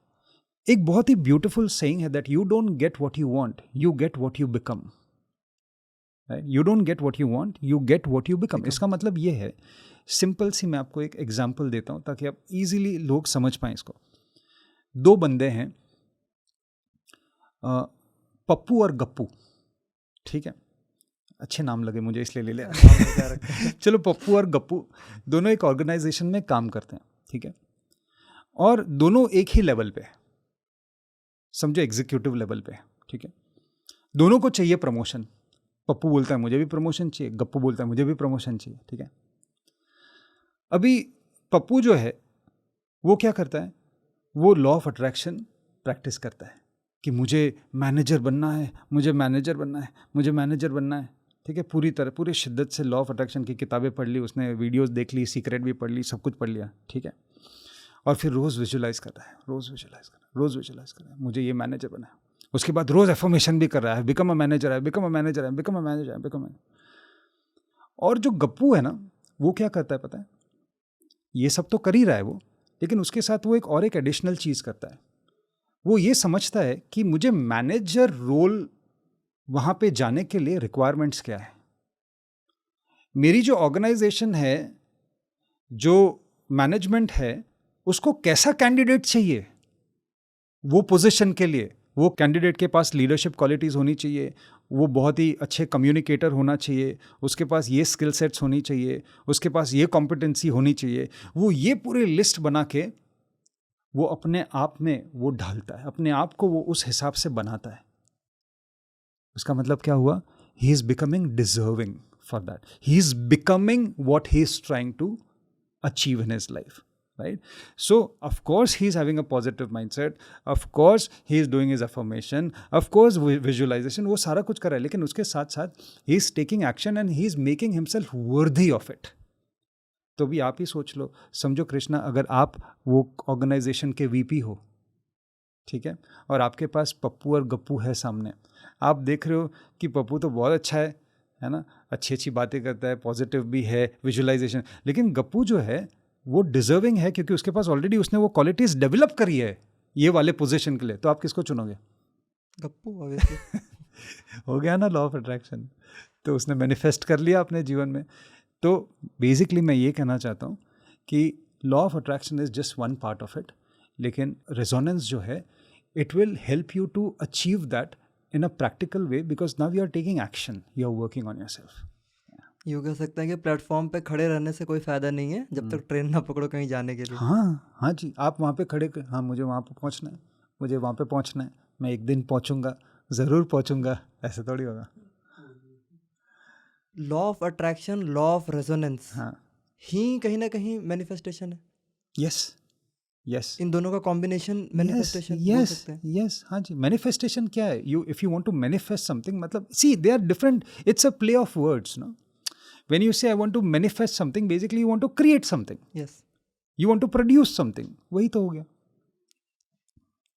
एक बहुत ही ब्यूटीफुल सेइंग है that you don't get what you want, you get what you become. You don't get what you want, you get what you become. इसका मतलब ये है, सिंपल सी मैं आपको एक एग्जांपल देता हूं ताकि आप इजीली लोग समझ पाएं इसको। दो बंदे हैं, पप्पू और गप्पू, ठीक है, अच्छे नाम लगे मुझे इसलिए ले लिया। चलो, पप्पू और गप्पू दोनों एक ऑर्गेनाइजेशन में काम करते हैं, ठीक है, और दोनों एक ही लेवल पे है, समझो एग्जीक्यूटिव लेवल पे है, ठीक है। दोनों को चाहिए प्रमोशन। पप्पू बोलता है मुझे भी प्रमोशन चाहिए, गप्पू बोलता है मुझे भी प्रमोशन चाहिए, ठीक है। अभी पप्पू जो है वो क्या करता है, वो लॉ ऑफ अट्रैक्शन प्रैक्टिस करता है कि मुझे मैनेजर बनना है, मुझे मैनेजर बनना है, मुझे मैनेजर बनना है, ठीक है। पूरी शिद्दत से लॉ ऑफ अट्रैक्शन की किताबें पढ़ ली उसने, वीडियोस देख ली, सीक्रेट भी पढ़ ली, सब कुछ पढ़ लिया, ठीक है। और फिर रोज़ विजुलाइज कर रहा है, रोज़ विजुलाइज कर रहा है, रोज़ विजुलाइज कर रहा है, मुझे ये मैनेजर बना है। उसके बाद रोज़ एफर्मेशन भी कर रहा है, बिकम अ मैनेजर है, बिकम अ मैनेजर है, बिकम अ मैनेजर है, बिकम अ। और जो गप्पू है ना, वो क्या करता है पता है, ये सब तो कर ही रहा है वो, लेकिन उसके साथ वो एक एडिशनल चीज़ करता है। वो ये समझता है कि मुझे मैनेजर रोल वहाँ पे जाने के लिए रिक्वायरमेंट्स क्या है, मेरी जो ऑर्गेनाइजेशन है, जो मैनेजमेंट है, उसको कैसा कैंडिडेट चाहिए वो पोजीशन के लिए। वो कैंडिडेट के पास लीडरशिप क्वालिटीज़ होनी चाहिए, वो बहुत ही अच्छे कम्युनिकेटर होना चाहिए, उसके पास ये स्किल सेट्स होनी चाहिए, उसके पास ये कॉम्पिटेंसी होनी चाहिए। वो ये पूरी लिस्ट बना के वो अपने आप में वो ढालता है, अपने आप को वो उस हिसाब से बनाता है। उसका मतलब क्या हुआ, he is becoming deserving for that, he is becoming what he is trying to achieve in his life, right? So of course he is having a positive mindset, of course he is doing his affirmation, of course visualization, वो सारा कुछ कर रहा है, लेकिन उसके साथ साथ he is taking action and he is making himself worthy of it. तो भी आप ही सोच लो, समझो कृष्णा, अगर आप वो ऑर्गेनाइजेशन के वीपी हो, ठीक है, और आपके पास पप्पू और गप्पू है सामने, आप देख रहे हो कि पप्पू तो बहुत अच्छा है ना, अच्छी बातें करता है, पॉजिटिव भी है, विजुलाइजेशन, लेकिन गप्पू जो है वो डिजर्विंग है क्योंकि उसके पास ऑलरेडी उसने वो क्वालिटीज डेवलप करी है ये वाले पोजीशन के लिए। तो आप किसको चुनोगे? गप्पू ऑब्वियसली। हो गया ना लॉ ऑफ अट्रैक्शन, तो उसने मैनिफेस्ट कर लिया अपने जीवन में। तो बेसिकली मैं ये कहना चाहता हूँ कि law of attraction is just one part of it, लेकिन रेजोनेंस जो है it will help you to achieve that in a practical way because now you are taking action, you are working on yourself. यूँ कह सकते हैं कि platform पे खड़े रहने से कोई फ़ायदा नहीं है जब तक ट्रेन ना पकड़ो कहीं जाने के लिए। हाँ जी, आप वहाँ पे खड़े, हाँ मुझे वहाँ पे पहुँचना है, मुझे वहाँ पे पहुँचना है, मैं एक दिन पहुँचूंगा, ज़रूर पहुँचूंगा, ऐसे थोड़ी होगा। Law of attraction, law of resonance, हाँ, ही कहीं ना कहीं मैनिफेस्टेशन है। यस, इन दोनों का कॉम्बिनेशन मैनिफेस्टेशन बोल सकते हैं। यस, हाँ जी। मैनिफेस्टेशन क्या है? If you want to manifest something, मतलब see they are different, it's a play of words, no. When you say I want to manifest something, basically you want to create something, yes, you want to produce something, वही तो हो गया।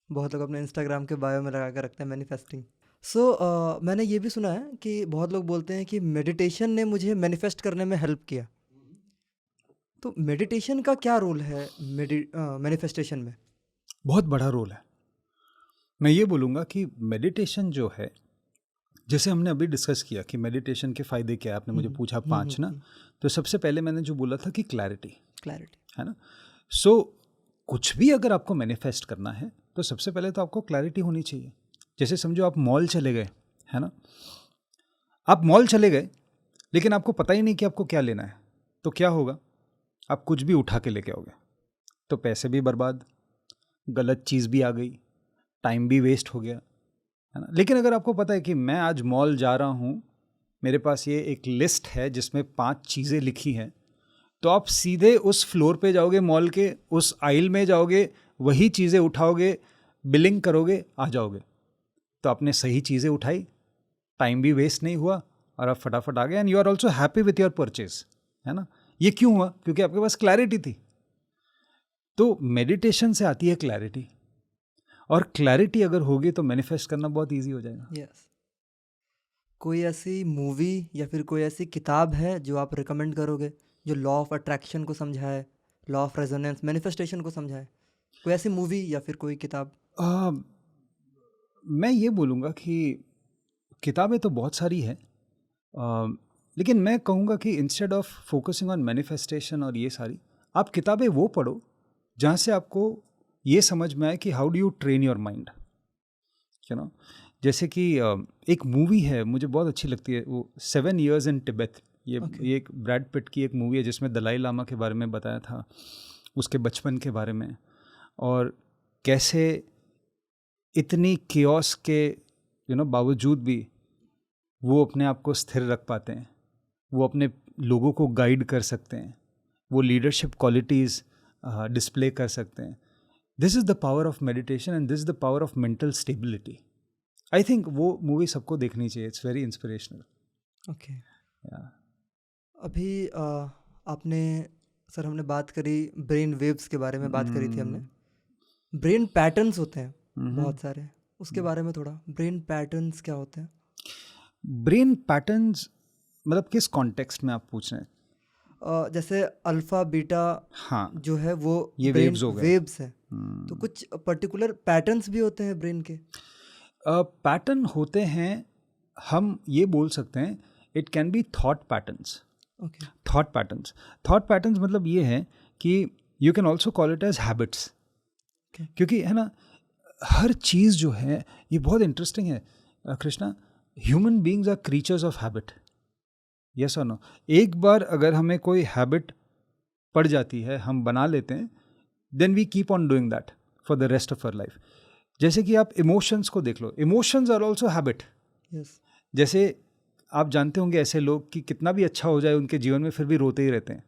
बहुत लोग अपने Instagram के bio में लगा कर रखते हैं मैनिफेस्टिंग। सो मैंने ये भी सुना है कि बहुत लोग बोलते हैं कि मेडिटेशन ने मुझे मैनिफेस्ट करने में हेल्प किया। तो मेडिटेशन का क्या रोल है मैनिफेस्टेशन में? बहुत बड़ा रोल है। मैं ये बोलूँगा कि मेडिटेशन जो है, जैसे हमने अभी डिस्कस किया कि मेडिटेशन के फ़ायदे क्या है, आपने मुझे पूछा 5 ना, तो सबसे पहले मैंने जो बोला था कि क्लैरिटी है ना। सो कुछ भी अगर आपको मैनिफेस्ट करना है तो सबसे पहले तो आपको क्लैरिटी होनी चाहिए। जैसे समझो आप मॉल चले गए, है ना, आप मॉल चले गए लेकिन आपको पता ही नहीं कि आपको क्या लेना है, तो क्या होगा, आप कुछ भी उठा के लेके आओगे, तो पैसे भी बर्बाद, गलत चीज़ भी आ गई, टाइम भी वेस्ट हो गया, है ना। लेकिन अगर आपको पता है कि मैं आज मॉल जा रहा हूँ, मेरे पास ये एक लिस्ट है जिसमें 5 चीज़ें लिखी हैं, तो आप सीधे उस फ्लोर पे जाओगे, मॉल के उस आइल में जाओगे, वही चीज़ें उठाओगे, बिलिंग करोगे, आ जाओगे। तो आपने सही चीज़ें उठाई, टाइम भी वेस्ट नहीं हुआ और आप फटाफट आ गए, and you are also happy with your purchase, है ना। ये क्यों हुआ? क्योंकि आपके पास क्लैरिटी थी। तो मेडिटेशन से आती है क्लैरिटी, और क्लैरिटी अगर होगी तो मैनिफेस्ट करना बहुत ईजी हो जाएगा। यस। कोई ऐसी मूवी या फिर कोई ऐसी किताब है जो आप रिकमेंड करोगे जो लॉ ऑफ अट्रैक्शन को समझाए, लॉ ऑफ रेजोनेंस, मैनिफेस्टेशन को समझाए? कोई ऐसी मूवी या फिर कोई किताब? मैं ये बोलूँगा कि किताबें तो बहुत सारी हैं, लेकिन मैं कहूँगा कि instead of focusing on manifestation और ये सारी, आप किताबें वो पढ़ो जहाँ से आपको ये समझ में आए कि how do you train your mind, you know. जैसे कि एक मूवी है मुझे बहुत अच्छी लगती है, वो 7 Years in Tibet। ये एक ब्रैड पिट की एक मूवी है जिसमें दलाई लामा के बारे में बताया था, उसके बचपन के बारे में, और कैसे इतनी कियोस के बावजूद भी वो अपने आप को स्थिर रख पाते हैं, वो अपने लोगों को गाइड कर सकते हैं, वो लीडरशिप क्वालिटीज़ डिस्प्ले कर सकते हैं। This is the power of meditation and this is the power of mental stability. I think वो मूवी सबको देखनी चाहिए, इट्स वेरी इंस्पिरेशनल। ओके। अभी आपने सर, हमने बात करी ब्रेन वेव्स के बारे में, बात करी थी हमने। ब्रेन पैटर्न्स होते हैं बहुत सारे, उसके बारे में थोड़ा, ब्रेन पैटर्न्स क्या होते हैं? ब्रेन पैटर्न्स मतलब किस कॉन्टेक्स्ट में आप पूछ रहे हैं? जैसे अल्फा बीटा, हाँ, जो है वो ये ब्रेन वेव्स हो गए। वेव्स है, तो कुछ पर्टिकुलर पैटर्न्स भी होते हैं ब्रेन के? पैटर्न होते हैं, हम ये बोल सकते हैं it can be thought patterns. Okay. Thought patterns मतलब ये है कि you can also call it as habits. क्योंकि है ना, हर चीज़ जो है ये बहुत इंटरेस्टिंग है Krishna. Human beings are creatures of habit, yes और नो। एक बार अगर हमें कोई हैबिट पड़ जाती है, हम बना लेते हैं, then we keep on doing that for the rest of our life. जैसे कि आप इमोशंस को देख लो, emotions are also habit. Yes. जैसे आप जानते होंगे ऐसे लोग कि कितना भी अच्छा हो जाए उनके जीवन में फिर भी रोते ही रहते हैं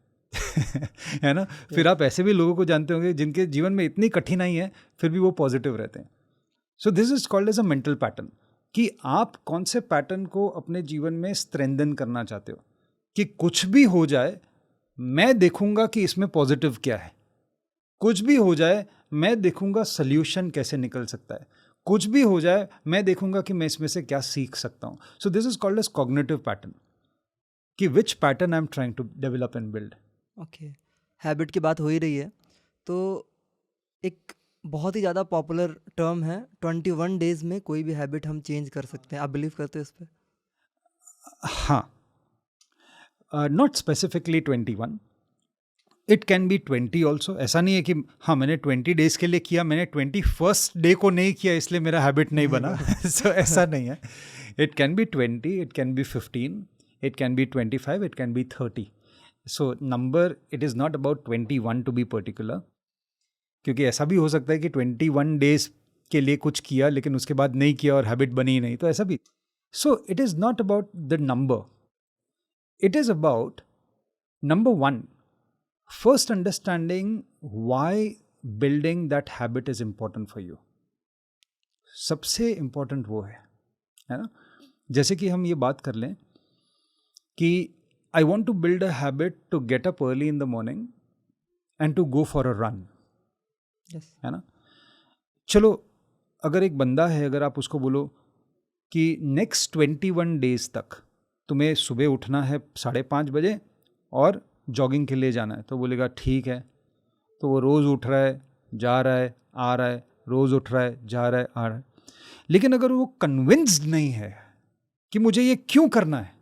है ना। फिर आप ऐसे भी लोगों को जानते होंगे जिनके जीवन में इतनी कठिनाई है फिर भी वो पॉजिटिव रहते हैं। So this is called as a mental pattern, कि आप कौन से पैटर्न को अपने जीवन में स्ट्रेंथन करना चाहते हो, कि कुछ भी हो जाए मैं देखूंगा कि इसमें पॉजिटिव क्या है, कुछ भी हो जाए मैं देखूंगा सल्यूशन कैसे निकल सकता है, कुछ भी हो जाए मैं देखूंगा कि मैं इसमें से क्या सीख सकता हूं। So this is called as cognitive pattern, कि which pattern I am trying to develop and build. Okay. Habit की बात हो ही रही है, तो एक बहुत ही ज़्यादा पॉपुलर टर्म है 21 डेज में कोई भी हैबिट हम चेंज कर सकते हैं। आप बिलीव करते हो इस पर? हाँ, not specifically 21, it can be 20 also. ऐसा नहीं है कि हाँ मैंने 20 डेज के लिए किया, मैंने 21st डे को नहीं किया इसलिए मेरा हैबिट नहीं बना सो ऐसा नहीं है। It can be 20, it can be 15, it can be 25, it can be 30। So number, it is not about 21 to be particular, क्योंकि ऐसा भी हो सकता है कि 21 डेज के लिए कुछ किया लेकिन उसके बाद नहीं किया और हैबिट बनी ही नहीं, तो ऐसा भी। So it is not about the number, it is about, number one, first understanding why building that habit is important for you. सबसे important वो है ना। जैसे कि हम ये बात कर लें कि I want to build a habit to get up early in the morning and to go for a run. Yes. है ना। चलो, अगर एक बंदा है, अगर आप उसको बोलो कि next 21 days तक तुम्हें सुबह उठना है 5:30 बजे और जॉगिंग के लिए जाना है, तो बोलेगा ठीक है। तो वो रोज़ उठ रहा है, जा रहा है, आ रहा है, रोज़ उठ रहा है, जा रहा है, आ रहा है। लेकिन अगर वो कन्विंस्ड नहीं है कि मुझे ये क्यों करना है,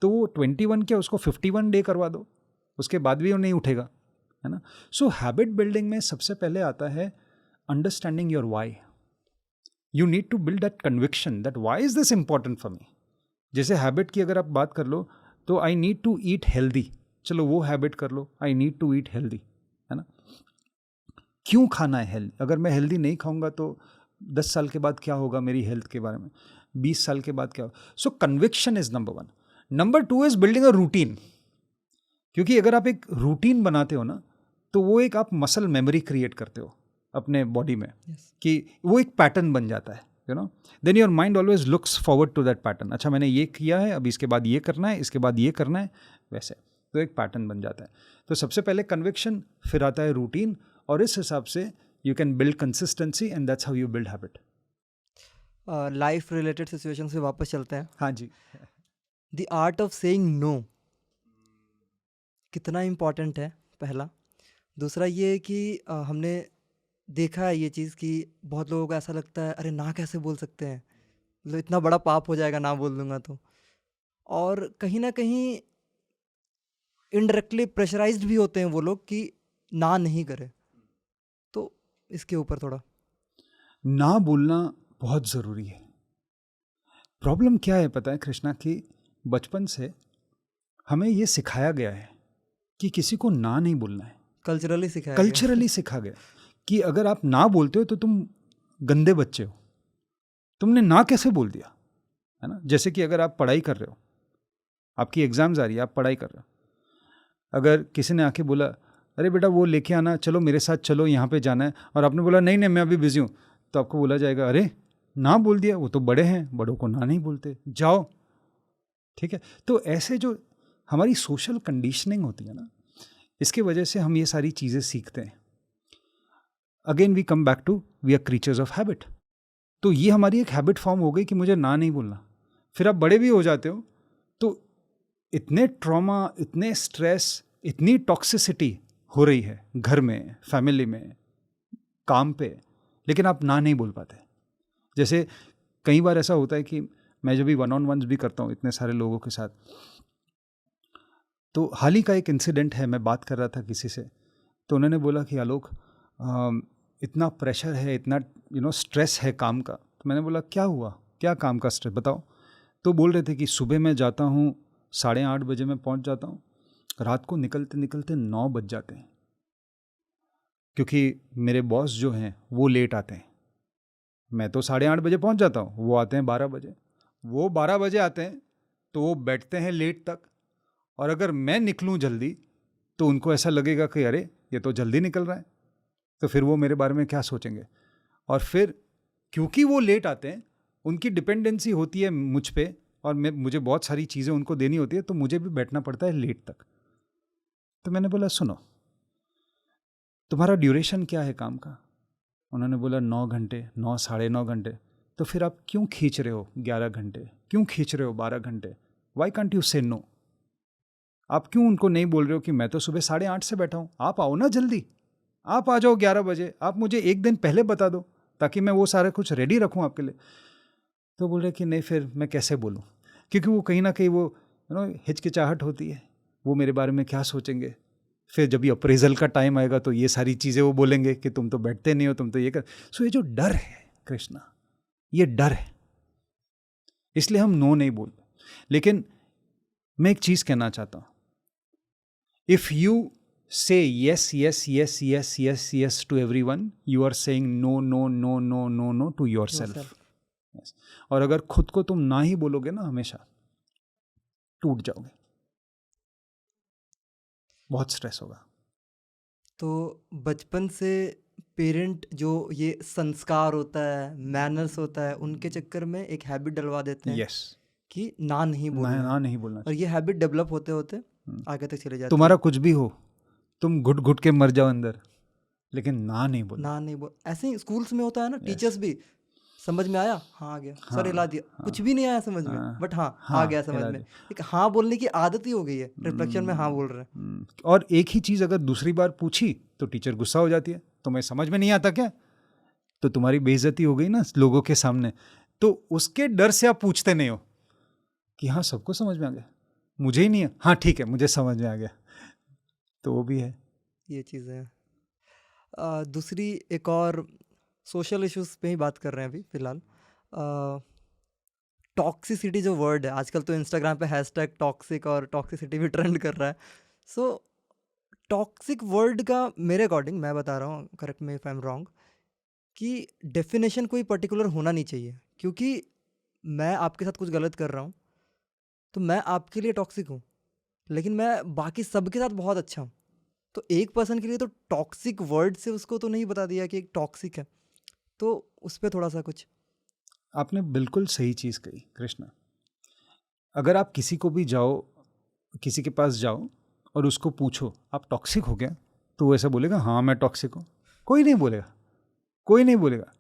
तो वो 21 क्या, उसको 51 डे करवा दो, उसके बाद भी वो नहीं उठेगा, है ना। सो हैबिट बिल्डिंग में सबसे पहले आता है understanding your why. You need to build that conviction that why is this important for me. जैसे हैबिट की अगर आप बात कर लो तो I need to eat healthy, चलो वो हैबिट कर लो, I need to eat healthy, है ना। क्यों खाना है हेल्दी? अगर मैं हेल्दी नहीं खाऊंगा तो 10 साल के बाद क्या होगा मेरी हेल्थ के बारे में, 20 साल के बाद क्या होगा। So conviction is number 1। Number 2 is building a routine, क्योंकि अगर आप एक रूटीन बनाते हो ना तो वो एक आप मसल मेमोरी क्रिएट करते हो अपने बॉडी में, कि वो एक पैटर्न बन जाता है, you know. Then your mind always looks forward to that pattern. अच्छा मैंने ये किया है, अब इसके बाद ये करना है, इसके बाद ये करना है, वैसे। तो एक पैटर्न बन जाता है। तो सबसे पहले कन्विक्शन, फिर आता है रूटीन, और इस हिसाब से you can build consistency and that's how you build habit. Life related situation से वापस चलते हैं। हाँ जी। The art of saying no कितना इम्पोर्टेंट है, पहला। दूसरा ये कि हमने देखा है ये चीज़ कि बहुत लोगों को ऐसा लगता है, अरे ना कैसे बोल सकते हैं, मतलब इतना बड़ा पाप हो जाएगा ना बोल दूंगा तो। और कहीं ना कहीं इनडायरेक्टली प्रेशराइज्ड भी होते हैं वो लोग कि ना नहीं करें। तो इसके ऊपर थोड़ा। ना बोलना बहुत ज़रूरी है। प्रॉब्लम क्या है पता है कृष्णा, कि बचपन से हमें ये सिखाया गया है कि किसी को ना नहीं बोलना है। कल्चरली सिखाया गया। कल्चरली सिखा गया कि अगर आप ना बोलते हो तो तुम गंदे बच्चे हो, तुमने ना कैसे बोल दिया, है ना। जैसे कि अगर आप पढ़ाई कर रहे हो, आपकी एग्जाम्स आ रही है, आप पढ़ाई कर रहे हो, अगर किसी ने आके बोला अरे बेटा वो लेके आना, चलो मेरे साथ चलो, यहाँ पे जाना है, और आपने बोला नहीं नहीं मैं अभी बिजी हूँ, तो आपको बोला जाएगा अरे ना बोल दिया, वो तो बड़े हैं, बड़ों को ना नहीं बोलते, जाओ। ठीक है। तो ऐसे जो हमारी सोशल कंडीशनिंग होती है ना, इसके वजह से हम ये सारी चीज़ें सीखते हैं। Again we come back to we are creatures of habit. तो ये हमारी एक हैबिट फॉर्म हो गई कि मुझे ना नहीं बोलना। फिर आप बड़े भी हो जाते हो तो इतने ट्रॉमा, इतने स्ट्रेस, इतनी टॉक्सिसिटी हो रही है घर में, फैमिली में, काम पे, लेकिन आप ना नहीं बोल पाते। जैसे कई बार ऐसा होता है कि मैं जब भी 1-on-1s भी करता हूँ इतने सारे लोगों के साथ, तो हाल ही का एक इंसिडेंट है, मैं बात कर रहा था किसी से, तो उन्होंने बोला कि आलोक इतना प्रेशर है, इतना स्ट्रेस है काम का। तो मैंने बोला क्या हुआ, क्या काम का स्ट्रेस बताओ। तो बोल रहे थे कि सुबह मैं जाता हूँ 8:30 बजे मैं पहुँच जाता हूँ, रात को निकलते निकलते 9 बज जाते हैं, क्योंकि मेरे बॉस जो हैं वो लेट आते हैं। मैं तो 8:30 बजे पहुँच जाता हूँ, वो आते हैं 12 बजे। वो 12 बजे आते हैं तो वो बैठते हैं लेट तक, और अगर मैं निकलूँ जल्दी तो उनको ऐसा लगेगा कि अरे ये तो जल्दी निकल रहा है, तो फिर वो मेरे बारे में क्या सोचेंगे। और फिर क्योंकि वो लेट आते हैं, उनकी डिपेंडेंसी होती है मुझ पे, और मुझे बहुत सारी चीज़ें उनको देनी होती है, तो मुझे भी बैठना पड़ता है लेट तक। तो मैंने बोला सुनो, तुम्हारा ड्यूरेशन क्या है काम का। उन्होंने बोला 9 घंटे, 9 साढ़े 9 घंटे। तो फिर आप क्यों खींच रहे हो 11 घंटे, क्यों खींच रहे हो 12 घंटे? वाई कांट यू से नो? आप क्यों उनको नहीं बोल रहे हो कि मैं तो सुबह 8:30 से बैठा हूँ, आप आओ ना जल्दी, आप आ जाओ 11 बजे, आप मुझे एक दिन पहले बता दो ताकि मैं वो सारा कुछ रेडी रखूँ आपके लिए। तो बोल रहे कि नहीं फिर मैं कैसे बोलूँ, क्योंकि वो कहीं ना कहीं वो हिचकिचाहट होती है, वो मेरे बारे में क्या सोचेंगे। फिर जब ये अप्रेजल का टाइम आएगा तो ये सारी चीज़ें वो बोलेंगे कि तुम तो बैठते नहीं हो, तुम तो ये कर। सो ये जो डर है कृष्णा, ये डर है, इसलिए हम नो नहीं बोलते। लेकिन मैं एक चीज़ कहना चाहता हूँ, if you say yes, yes, yes, yes, yes, yes to everyone, you are saying no, no, no, no, no, no to yourself. Yes. और अगर खुद को तुम ना ही बोलोगे ना, हमेशा टूट जाओगे, बहुत स्ट्रेस होगा। तो बचपन से पेरेंट जो ये संस्कार होता है, मैनर्स होता है, उनके चक्कर में एक हैबिट डलवा देते हैं yes. कि ना नहीं बोलना, ना नहीं बोलना और ये हैबिट डेवलप होते होते आगे तक चले जाती है। तुम्हारा कुछ भी हो, तुम घुट घुट के मर जाओ अंदर, लेकिन ना नहीं बोलना। ना नहीं बोल। ऐसे ही स्कूल्स में होता है ना, टीचर्स भी समझ में आया, हाँ आ गया, सर हिला दिया, कुछ भी नहीं आया समझ में, बट हाँ आ गया समझ में। एक हाँ बोलने की आदत ही हो गई है, रिफ्लेक्शन में हाँ बोल रहे हैं। और एक ही चीज़ अगर दूसरी बार पूछी तो टीचर गुस्सा हो जाती है, तुम्हें समझ में नहीं आता क्या, तो तुम्हारी बेइज्जती हो गई ना लोगों के सामने। तो उसके डर से आप पूछते नहीं हो कि हाँ सबको समझ में आ गया, मुझे ही नहीं है, हाँ ठीक है मुझे समझ में आ गया। तो वो भी है, ये चीज़ है। दूसरी एक और सोशल इश्यूज पे ही बात कर रहे हैं अभी फ़िलहाल। टॉक्सिसिटी जो वर्ड है आजकल, तो इंस्टाग्राम पे हैशटैग टॉक्सिक और टॉक्सिसिटी भी ट्रेंड कर रहा है। सो टॉक्सिक वर्ड का मेरे अकॉर्डिंग, मैं बता रहा हूँ, correct me if I am wrong, कि डेफिनेशन कोई पर्टिकुलर होना नहीं चाहिए। क्योंकि मैं आपके साथ कुछ गलत कर रहा हूँ तो मैं आपके लिए टॉक्सिक हूँ, लेकिन मैं बाकी सबके साथ बहुत अच्छा हूँ। तो एक पर्सन के लिए तो टॉक्सिक वर्ड से उसको तो नहीं बता दिया कि एक टॉक्सिक है। तो उस पर थोड़ा सा कुछ। आपने बिल्कुल सही चीज़ कही कृष्णा। अगर आप किसी को भी जाओ, किसी के पास जाओ और उसको पूछो आप टॉक्सिक हो क्या, तो वो ऐसा बोलेगा हाँ मैं टॉक्सिक हूँ। कोई नहीं बोलेगा, कोई नहीं बोलेगा।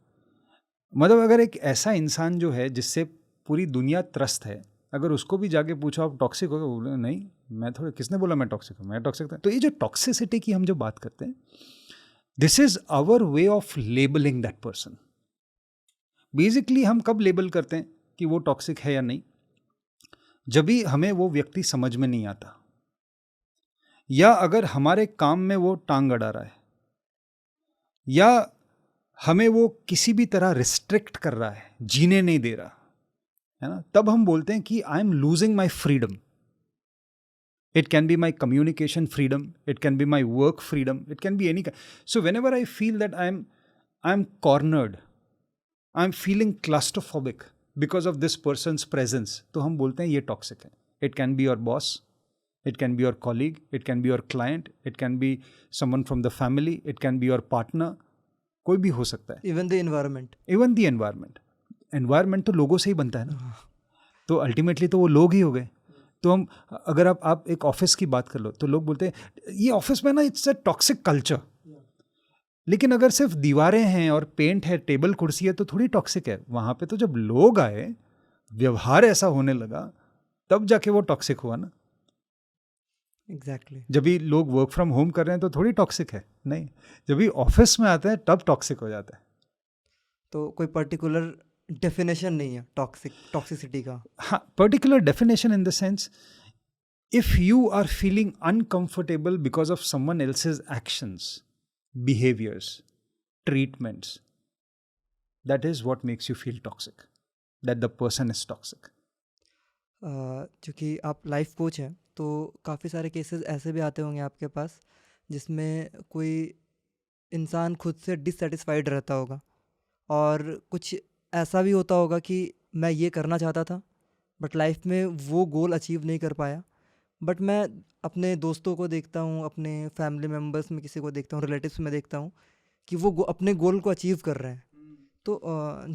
मतलब अगर एक ऐसा इंसान जो है जिससे पूरी दुनिया त्रस्त है, अगर उसको भी जाके पूछो आप टॉक्सिक हो, बोले नहीं मैं थोड़ा, किसने बोला मैं टॉक्सिक हूँ, मैं टॉक्सिक था। तो ये जो टॉक्सिसिटी की हम जो बात करते हैं, this is our way of labelling that person. Basically हम कब लेबल करते हैं कि वो टॉक्सिक है या नहीं, जब भी हमें वो व्यक्ति समझ में नहीं आता, या अगर हमारे काम में वो टांग अड़ा रहा है, या हमें वो किसी भी तरह रिस्ट्रिक्ट कर रहा है, जीने नहीं दे रहा है ना, तब हम बोलते हैं कि I am losing my freedom. It can be my communication freedom, it can be my work freedom, it can be any kind. So whenever I feel that I'm cornered, I'm feeling claustrophobic because of this person's presence, तो हम बोलते हैं ये toxic है. It can be your boss, it can be your colleague, it can be your client, it can be someone from the family, it can be your partner, कोई भी हो सकता है. Even the environment. Even the environment. Environment तो लोगों से ही बनता है ना, तो अल्टीमेटली तो वो लोग ही हो गए. तो हम अगर आप एक ऑफिस की बात कर लो तो लोग बोलते हैं ये ऑफिस में ना इट्स अ टॉक्सिक कल्चर, लेकिन अगर सिर्फ दीवारें हैं और पेंट है, टेबल कुर्सी है, तो थोड़ी टॉक्सिक है. वहाँ पे तो जब लोग आए, व्यवहार ऐसा होने लगा, तब जाके वो टॉक्सिक हुआ ना. एग्जैक्टली. जब भी लोग वर्क फ्रॉम होम कर रहे हैं तो थोड़ी टॉक्सिक है, नहीं. जब भी ऑफिस में आते हैं तब टॉक्सिक हो जाता है. तो कोई पर्टिकुलर डेफिनेशन नहीं है टॉक्सिसिटी का. हाँ, particular definition in the sense, if you are feeling uncomfortable because of someone else's actions, behaviors, treatments, that is what makes you feel toxic, that the person is toxic. क्योंकि आप life coach हैं तो काफ़ी सारे cases ऐसे भी आते होंगे आपके पास जिसमें कोई इंसान खुद से डिससेटिस्फाइड रहता होगा, और कुछ ऐसा भी होता होगा कि मैं ये करना चाहता था बट लाइफ में वो गोल अचीव नहीं कर पाया. बट मैं अपने दोस्तों को देखता हूँ, अपने फैमिली मेम्बर्स में किसी को देखता हूँ, रिलेटिव्स में देखता हूँ कि वो अपने गोल को अचीव कर रहे हैं. तो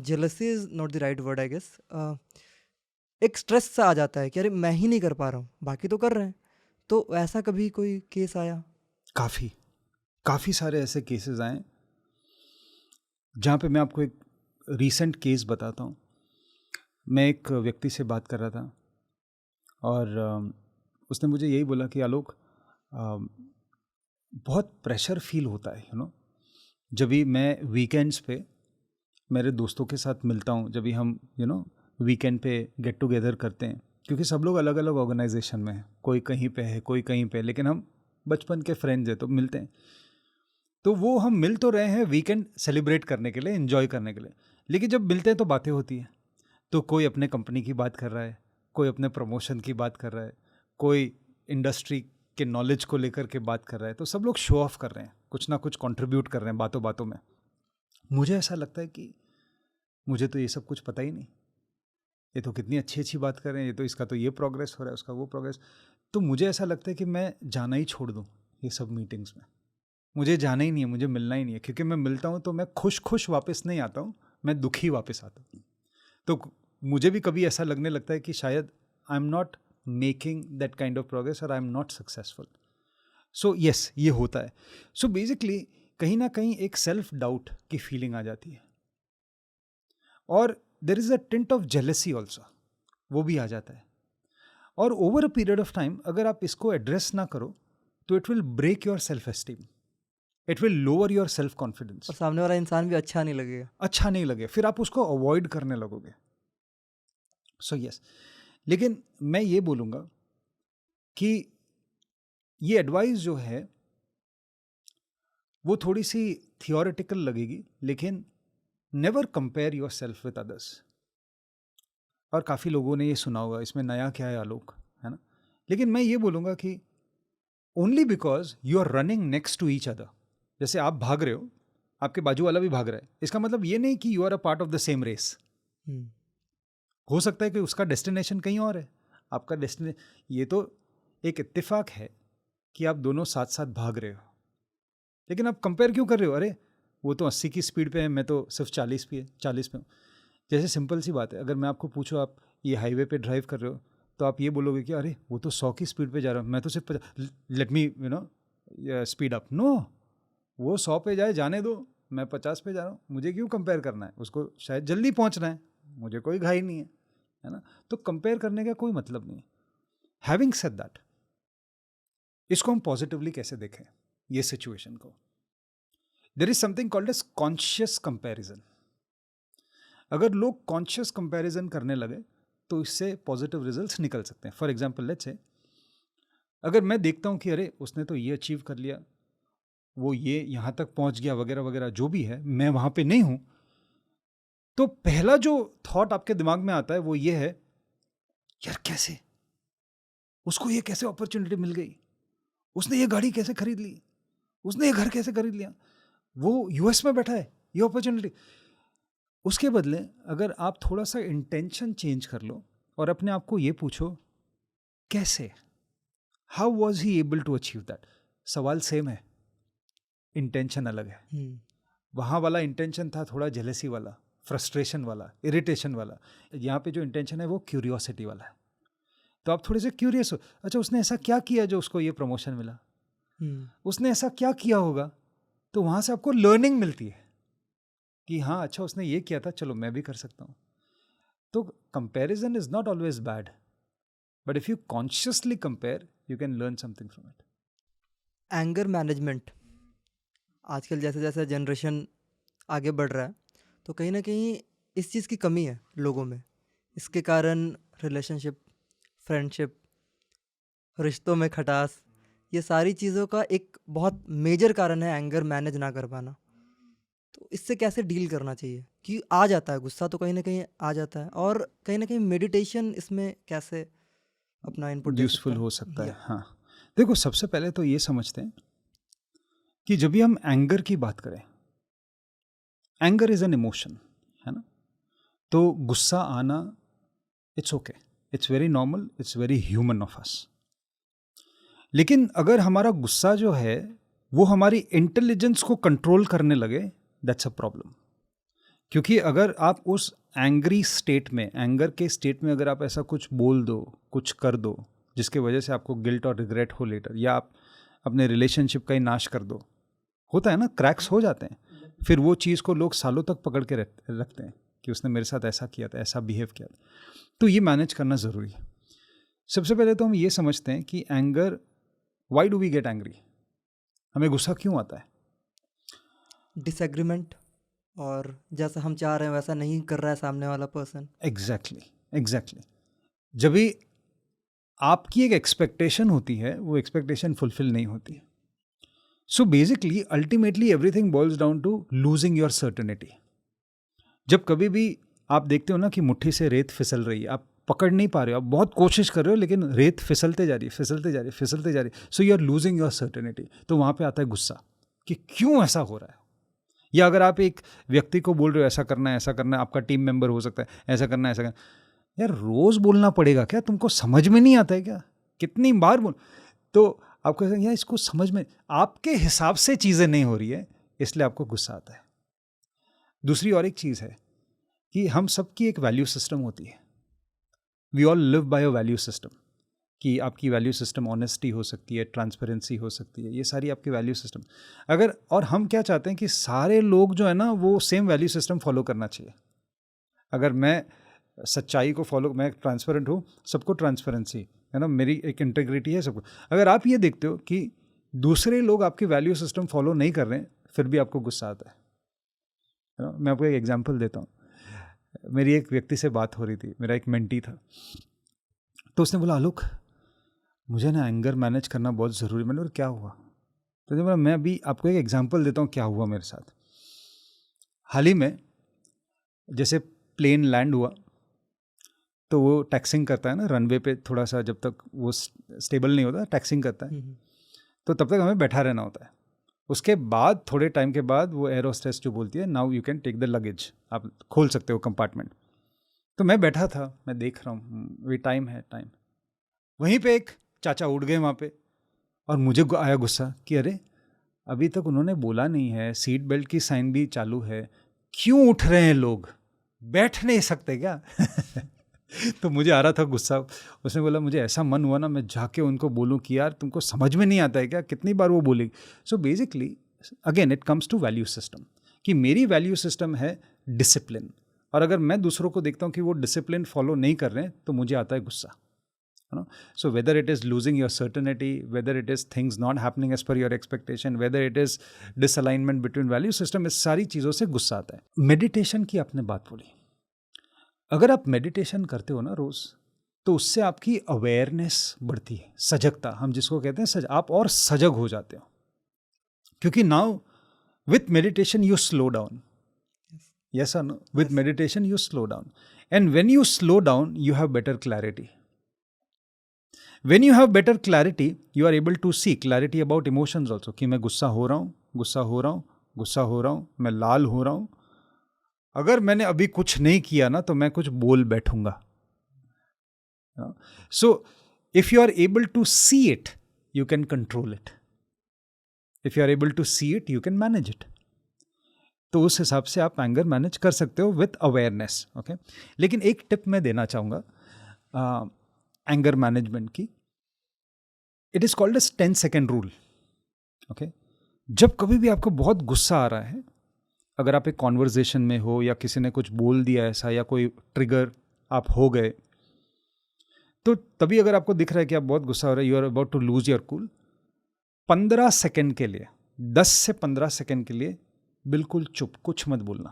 jealousy is not the right word I guess. एक स्ट्रेस सा आ जाता है कि अरे मैं ही नहीं कर पा रहा हूँ, बाकी तो कर रहे हैं. तो ऐसा कभी कोई केस आया? काफ़ी सारे ऐसे केसेस आए जहाँ पे मैं आपको एक रीसेंट केस बताता हूँ. मैं एक व्यक्ति से बात कर रहा था और उसने मुझे यही बोला कि आलोक, बहुत प्रेशर फील होता है जब भी मैं वीकेंड्स पे मेरे दोस्तों के साथ मिलता हूँ, जब भी हम वीकेंड पे गेट टुगेदर करते हैं, क्योंकि सब लोग अलग अलग ऑर्गेनाइजेशन में हैं, कोई कहीं पे है, कोई कहीं पे, लेकिन हम बचपन के फ्रेंड्स हैं तो मिलते हैं. तो वो हम मिल तो रहे हैं वीकेंड सेलिब्रेट करने के लिए, एंजॉय करने के लिए, लेकिन जब मिलते हैं तो बातें होती हैं. तो कोई अपने कंपनी की बात कर रहा है, कोई अपने प्रमोशन की बात कर रहा है, कोई इंडस्ट्री के नॉलेज को लेकर के बात कर रहा है. तो सब लोग शो ऑफ कर रहे हैं, कुछ ना कुछ कंट्रीब्यूट कर रहे हैं बातों बातों में. मुझे ऐसा लगता है कि मुझे तो ये सब कुछ पता ही नहीं, ये तो कितनी अच्छी अच्छी बात कर रहे हैं, ये तो इसका तो ये प्रोग्रेस हो रहा है, उसका वो प्रोग्रेस. तो मुझे ऐसा लगता है कि मैं जाना ही छोड़ दूँ ये सब मीटिंग्स में. मुझे जाना ही नहीं है, मुझे मिलना ही नहीं है, क्योंकि मैं मिलता हूँ तो मैं खुश वापस नहीं आता हूँ, मैं दुखी वापस आता हूँ. तो मुझे भी कभी ऐसा लगने लगता है कि शायद I am not making that kind of progress और I am not successful. So yes, ये होता है. सो बेसिकली कहीं ना कहीं एक सेल्फ डाउट की फीलिंग आ जाती है, और there is a tint of jealousy also, वो भी आ जाता है. और over a period of time अगर आप इसको एड्रेस ना करो तो it will break your self esteem, it will lower your self confidence, और सामने वाला इंसान भी अच्छा नहीं लगेगा, फिर आप उसको अवॉइड करने लगोगे. सो यस, लेकिन मैं ये बोलूँगा कि ये एडवाइस जो है वो थोड़ी सी थियोरेटिकल लगेगी, लेकिन never compare your self with others. और काफ़ी लोगों ने ये सुना होगा, इसमें नया क्या है आलोक, है ना. लेकिन मैं ये बोलूँगा कि only because you are running next to each other, जैसे आप भाग रहे हो, आपके बाजू वाला भी भाग रहा है, इसका मतलब ये नहीं कि you are a part of the same race. हो सकता है कि उसका डेस्टिनेशन कहीं और है, आपका डेस्टिनेशन, ये तो एक इत्तेफाक है कि आप दोनों साथ साथ भाग रहे हो, लेकिन आप कंपेयर क्यों कर रहे हो? अरे वो तो 80 की स्पीड पे है, मैं तो सिर्फ 40 पे हूँ. जैसे सिंपल सी बात है, अगर मैं आपको पूछूँ आप ये हाईवे पे ड्राइव कर रहे हो तो आप ये बोलोगे कि अरे वो तो 100 की स्पीड पे जा रहा है, मैं तो सिर्फ let me speed up. No, वो 100 पे जाए, जाने दो, मैं 50 पे जा रहा हूँ, मुझे क्यों कंपेयर करना है? उसको शायद जल्दी पहुँचना है, मुझे कोई घाई नहीं है ना? तो कंपेयर करने का कोई मतलब नहीं है। हैविंग सेड दैट, इसको हम पॉजिटिवली कैसे देखें ये सिचुएशन को? There is something called as conscious comparison. अगर लोग कॉन्शियस कंपैरिजन करने लगे तो इससे पॉजिटिव रिजल्ट्स निकल सकते हैं। फॉर एग्जांपल लेट्स से, अगर मैं देखता हूँ कि अरे उसने तो ये अचीव कर लिया, वो ये यहाँ तक पहुँच गया वगैरह वगैरह, जो भी है, मैं वहाँ पे नहीं हूँ, तो पहला जो थॉट आपके दिमाग में आता है वो ये है, यार कैसे उसको ये कैसे अपॉर्चुनिटी मिल गई, उसने ये गाड़ी कैसे खरीद ली, उसने ये घर कैसे खरीद लिया, वो यूएस में बैठा है, ये अपॉर्चुनिटी। उसके बदले अगर आप थोड़ा सा इंटेंशन चेंज कर लो और अपने आप को ये पूछो कैसे, how was he able to achieve that. सवाल सेम है, इंटेंशन अलग है। वहाँ वाला इंटेंशन था थोड़ा जेलेसी वाला, फ्रस्ट्रेशन वाला, इरिटेशन वाला। यहाँ पे जो इंटेंशन है वो क्यूरियोसिटी वाला है। तो आप थोड़े से क्यूरियस हो, अच्छा उसने ऐसा क्या किया जो उसको ये प्रमोशन मिला, उसने ऐसा क्या किया होगा, तो वहाँ से आपको लर्निंग मिलती है कि हाँ अच्छा उसने ये किया था, चलो मैं भी कर सकता हूँ। तो comparison is not always bad, but if you consciously compare you can learn something from it. Anger management, आजकल जैसे जैसे जनरेशन आगे बढ़ रहा है तो कहीं ना कहीं इस चीज़ की कमी है लोगों में। इसके कारण रिलेशनशिप, फ्रेंडशिप, रिश्तों में खटास, ये सारी चीज़ों का एक बहुत मेजर कारण है एंगर मैनेज ना कर पाना। तो इससे कैसे डील करना चाहिए? कि आ जाता है गुस्सा, तो कहीं ना कहीं आ जाता है, और कहीं ना कहीं मेडिटेशन इसमें कैसे अपना इनपुट दे यूजफुल सकता हो सकता है। या हाँ, देखो सबसे पहले तो ये समझते हैं कि जब भी हम एंगर की बात करें, एंगर इज एन इमोशन, है ना? तो गुस्सा आना, it's okay, it's very normal, it's very human of us. लेकिन अगर हमारा गुस्सा जो है वो हमारी इंटेलिजेंस को कंट्रोल करने लगे, दैट्स अ प्रॉब्लम। क्योंकि अगर आप उस एंग्री स्टेट में, एंगर के स्टेट में अगर आप ऐसा कुछ बोल दो, कुछ कर दो जिसके वजह से आपको गिल्ट और रिग्रेट हो लेटर, या आप अपने रिलेशनशिप का ही नाश कर दो, होता है ना, क्रैक्स हो जाते हैं, फिर वो चीज़ को लोग सालों तक पकड़ के रखते हैं कि उसने मेरे साथ ऐसा किया था, ऐसा बिहेव किया था। तो ये मैनेज करना ज़रूरी है। सबसे पहले तो हम ये समझते हैं कि anger, why do we get angry, हमें गुस्सा क्यों आता है? डिसएग्रीमेंट, और जैसा हम चाह रहे हैं वैसा नहीं कर रहा है सामने वाला पर्सन। एग्जैक्टली। जब भी आपकी एक एक्सपेक्टेशन होती है, वो एक्सपेक्टेशन फुलफिल नहीं होती। So basically ultimately everything boils down to losing your certainty. जब कभी भी आप देखते हो ना कि मुट्ठी से रेत फिसल रही है, आप पकड़ नहीं पा रहे हो, आप बहुत कोशिश कर रहे हो लेकिन रेत फिसलते जा रही है, so you are losing your certainty. तो वहाँ पे आता है गुस्सा कि क्यों ऐसा हो रहा है। या अगर आप एक व्यक्ति को बोल रहे हो ऐसा करना है, आपका टीम मेंबर हो सकता है, ऐसा करना है, यार रोज बोलना पड़ेगा क्या, तुमको समझ में नहीं आता है क्या, कितनी बार बोल। तो आपको यार इसको समझ में, आपके हिसाब से चीज़ें नहीं हो रही है, इसलिए आपको गुस्सा आता है। दूसरी और एक चीज़ है कि हम सबकी एक वैल्यू सिस्टम होती है। We all live by a value system, कि आपकी वैल्यू सिस्टम ऑनेस्टी हो सकती है, ट्रांसपेरेंसी हो सकती है, ये सारी आपकी वैल्यू सिस्टम। अगर, और हम क्या चाहते हैं कि सारे लोग जो है ना वो सेम वैल्यू सिस्टम फॉलो करना चाहिए। अगर मैं सच्चाई को फॉलो, मैं ट्रांसपेरेंट हूँ, सबको ट्रांसपेरेंसी है ना, मेरी एक इंटेग्रिटी है सबको। अगर आप ये देखते हो कि दूसरे लोग आपकी वैल्यू सिस्टम फॉलो नहीं कर रहे हैं, फिर भी आपको गुस्सा आता है ना। मैं आपको एक एग्जांपल देता हूँ। मेरी एक व्यक्ति से बात हो रही थी, मेरा एक मेंटी था, तो उसने बोला आलोक मुझे ना एंगर मैनेज करना बहुत ज़रूरी। मैंने बोला क्या हुआ? तो बोला मैं अभी आपको एक एग्जांपल देता हूँ क्या हुआ मेरे साथ। हाल ही में जैसे प्लेन लैंड हुआ तो वो टैक्सिंग करता है ना रनवे पे, थोड़ा सा जब तक वो स्टेबल नहीं होता टैक्सिंग करता है, तो तब तक हमें बैठा रहना होता है। उसके बाद थोड़े टाइम के बाद वो एयर होस्टेस जो बोलती है now you can take the luggage, आप खोल सकते हो कंपार्टमेंट। तो मैं बैठा था, मैं देख रहा हूँ वे टाइम है टाइम। वहीं पे एक चाचा उठ गए वहाँ पे, और मुझे आया गुस्सा कि अरे अभी तक उन्होंने बोला नहीं है, सीट बेल्ट की साइन भी चालू है, क्यों उठ रहे हैं लोग, बैठ नहीं सकते क्या? तो मुझे आ रहा था गुस्सा। उसने बोला मुझे ऐसा मन हुआ ना मैं जाके उनको बोलूं कि यार तुमको समझ में नहीं आता है क्या, कितनी बार वो बोलेगी। So basically again it comes to value system, कि मेरी वैल्यू सिस्टम है डिसिप्लिन, और अगर मैं दूसरों को देखता हूँ कि वो डिसिप्लिन फॉलो नहीं कर रहे हैं तो मुझे आता है गुस्सा, है ना। So whether it is losing your certainty, whether it is things not happening as per your expectation, whether it is disalignment between value system, इस सारी चीज़ों से गुस्सा आता है। मेडिटेशन की आपने बात बोली, अगर आप मेडिटेशन करते हो ना रोज़, तो उससे आपकी अवेयरनेस बढ़ती है, सजगता हम जिसको कहते हैं आप और सजग हो जाते हो, क्योंकि now with meditation you slow down. Yes or no? With Yes. meditation, you slow down. And when you slow down, you have better clarity. When you have better clarity, you are able to see clarity about emotions also. कि मैं गुस्सा हो रहा हूँ, गुस्सा हो रहा हूँ, गुस्सा हो रहा हूँ, मैं लाल हो रहा हूँ। अगर मैंने अभी कुछ नहीं किया ना तो मैं कुछ बोल बैठूंगा। So, if you are able to see it, you can control it. If you are able to see it, you can manage it. तो उस हिसाब से आप एंगर मैनेज कर सकते हो विथ अवेयरनेस। ओके, लेकिन एक टिप मैं देना चाहूँगा एंगर मैनेजमेंट की। It is called as 10 second rule. Okay, जब कभी भी आपको बहुत गुस्सा आ रहा है, अगर आप एक कॉन्वर्जेशन में हो या किसी ने कुछ बोल दिया ऐसा या कोई ट्रिगर आप हो गए, तो तभी अगर आपको दिख रहा है कि आप बहुत गुस्सा हो रहा है, you are about to lose your cool, 15 second के लिए, 10 से 15 सेकेंड के लिए बिल्कुल चुप, कुछ मत बोलना।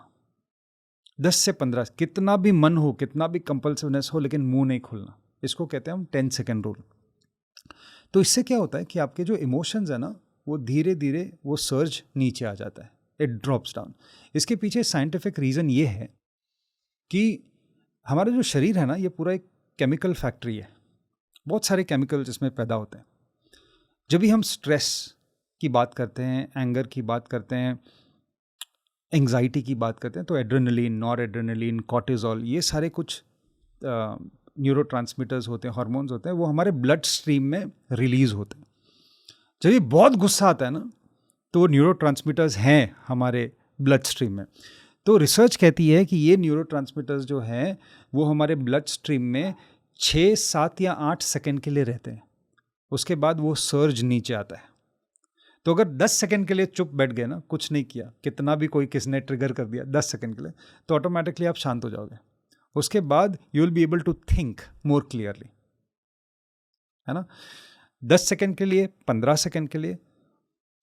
10 से 15, कितना भी मन हो, कितना भी कंपल्सिवनेस हो, लेकिन मुंह नहीं खोलना। इसको कहते हैं हम 10 सेकेंड रूल। तो इससे क्या होता है कि आपके जो इमोशंस है ना, वो धीरे धीरे वो सर्ज नीचे आ जाता है, इट ड्रॉप्स डाउन। इसके पीछे साइंटिफिक रीज़न ये है कि हमारा जो शरीर है ना, ये पूरा एक केमिकल फैक्ट्री है। बहुत सारे केमिकल्स इसमें पैदा होते हैं। जब भी हम स्ट्रेस की बात करते हैं, एंगर की बात करते हैं, एंग्जाइटी की बात करते हैं, तो एड्रेनलिन, नॉर एड्रेनलिन, कॉर्टिजोल, ये सारे कुछ न्यूरोट्रांसमीटर्स होते हैं, हार्मोन्स होते हैं, वो हमारे ब्लड स्ट्रीम में रिलीज होते हैं। जब ये बहुत गुस्सा आता है ना, तो न्यूरोट्रांसमीटर्स हैं हमारे ब्लड स्ट्रीम में। तो रिसर्च कहती है कि ये न्यूरोट्रांसमीटर्स जो हैं वो हमारे ब्लड स्ट्रीम में 6, 7 या 8 सेकेंड के लिए रहते हैं, उसके बाद वो सर्ज नीचे आता है। तो अगर 10 सेकंड के लिए चुप बैठ गए ना, कुछ नहीं किया, कितना भी कोई किसने ट्रिगर कर दिया 10 सेकंड के लिए, तो ऑटोमेटिकली आप शांत हो जाओगे। उसके बाद you will be able to think more clearly, है ना। 10 सेकंड के लिए, 15 सेकंड के लिए,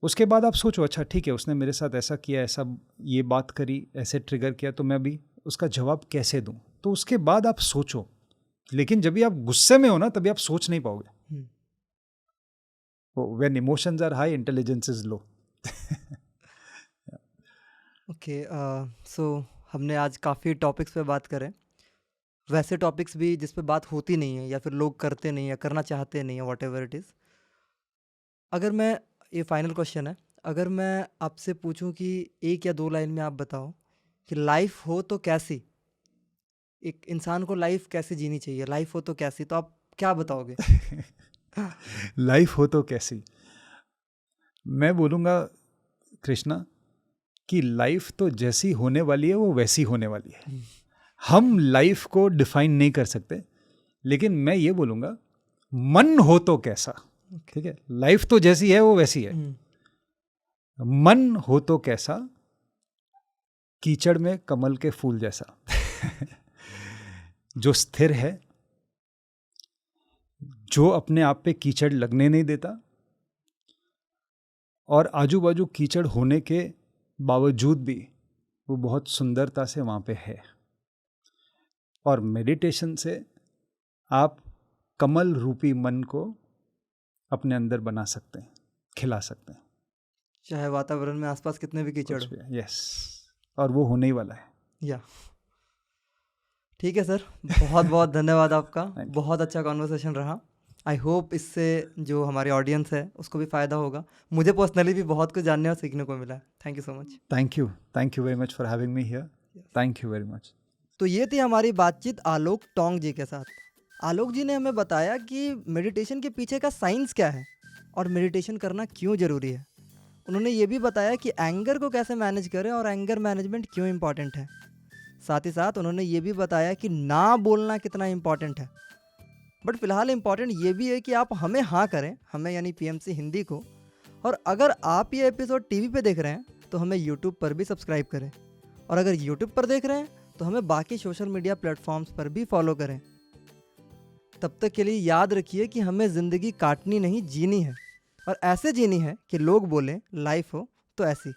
उसके बाद आप सोचो, अच्छा ठीक है, उसने मेरे साथ ऐसा किया, ऐसा ये बात करी, ऐसे ट्रिगर किया, तो मैं भी उसका जवाब कैसे दूं। तो उसके बाद आप सोचो। लेकिन जब भी आप गुस्से में हो ना, तभी आप सोच नहीं पाओगे। When emotions are high, intelligence is low. Okay, so हमने आज काफ़ी टॉपिक्स पे बात करें। वैसे टॉपिक्स भी जिस पे बात होती नहीं है या फिर लोग करते नहीं है, करना चाहते नहीं है, वॉट एवर इट इज़। अगर मैं, ये फाइनल क्वेश्चन है, अगर मैं आपसे पूछूं कि 1 या 2 लाइन में आप बताओ कि लाइफ हो तो कैसी, एक इंसान को लाइफ कैसे जीनी चाहिए, लाइफ हो तो कैसी, तो आप क्या बताओगे? लाइफ हो तो कैसी, मैं बोलूँगा कृष्णा कि लाइफ तो जैसी होने वाली है वो वैसी होने वाली है। हम लाइफ को डिफाइन नहीं कर सकते, लेकिन मैं ये बोलूँगा मन हो तो कैसा। ठीक है, लाइफ तो जैसी है वो वैसी है, मन हो तो कैसा, कीचड़ में कमल के फूल जैसा। जो स्थिर है, जो अपने आप पे कीचड़ लगने नहीं देता, और आजू बाजू कीचड़ होने के बावजूद भी वो बहुत सुंदरता से वहाँ पे है। और मेडिटेशन से आप कमल रूपी मन को अपने अंदर बना सकते हैं, खिला सकते हैं, चाहे वातावरण में आसपास कितने भी कीचड़ हो। यस, और वो होने ही वाला है। या ठीक है सर, बहुत बहुत धन्यवाद आपका। बहुत अच्छा कॉन्वर्सेशन रहा। आई होप इससे जो हमारे ऑडियंस है उसको भी फ़ायदा होगा। मुझे पर्सनली भी बहुत कुछ जानने और सीखने को मिला है। Thank you so much. Thank you very much for having me here. Thank you very much. तो ये थी हमारी बातचीत आलोक टोंग जी के साथ। आलोक जी ने हमें बताया कि मेडिटेशन के पीछे का साइंस क्या है और मेडिटेशन करना क्यों ज़रूरी है। उन्होंने ये भी बताया कि एंगर को कैसे मैनेज करें और एंगर मैनेजमेंट क्यों इम्पॉर्टेंट है। साथ ही साथ उन्होंने ये भी बताया कि ना बोलना कितना इम्पॉर्टेंट है। बट फिलहाल इम्पॉर्टेंट ये भी है कि आप हमें हाँ करें, हमें यानी पीएमसी हिंदी को। और अगर आप ये एपिसोड टीवी पे देख रहे हैं तो हमें यूट्यूब पर भी सब्सक्राइब करें, और अगर यूट्यूब पर देख रहे हैं तो हमें बाकी सोशल मीडिया प्लेटफॉर्म्स पर भी फॉलो करें। तब तक के लिए याद रखिए कि हमें ज़िंदगी काटनी नहीं, जीनी है, और ऐसे जीनी है कि लोग बोलें लाइफ हो तो ऐसी।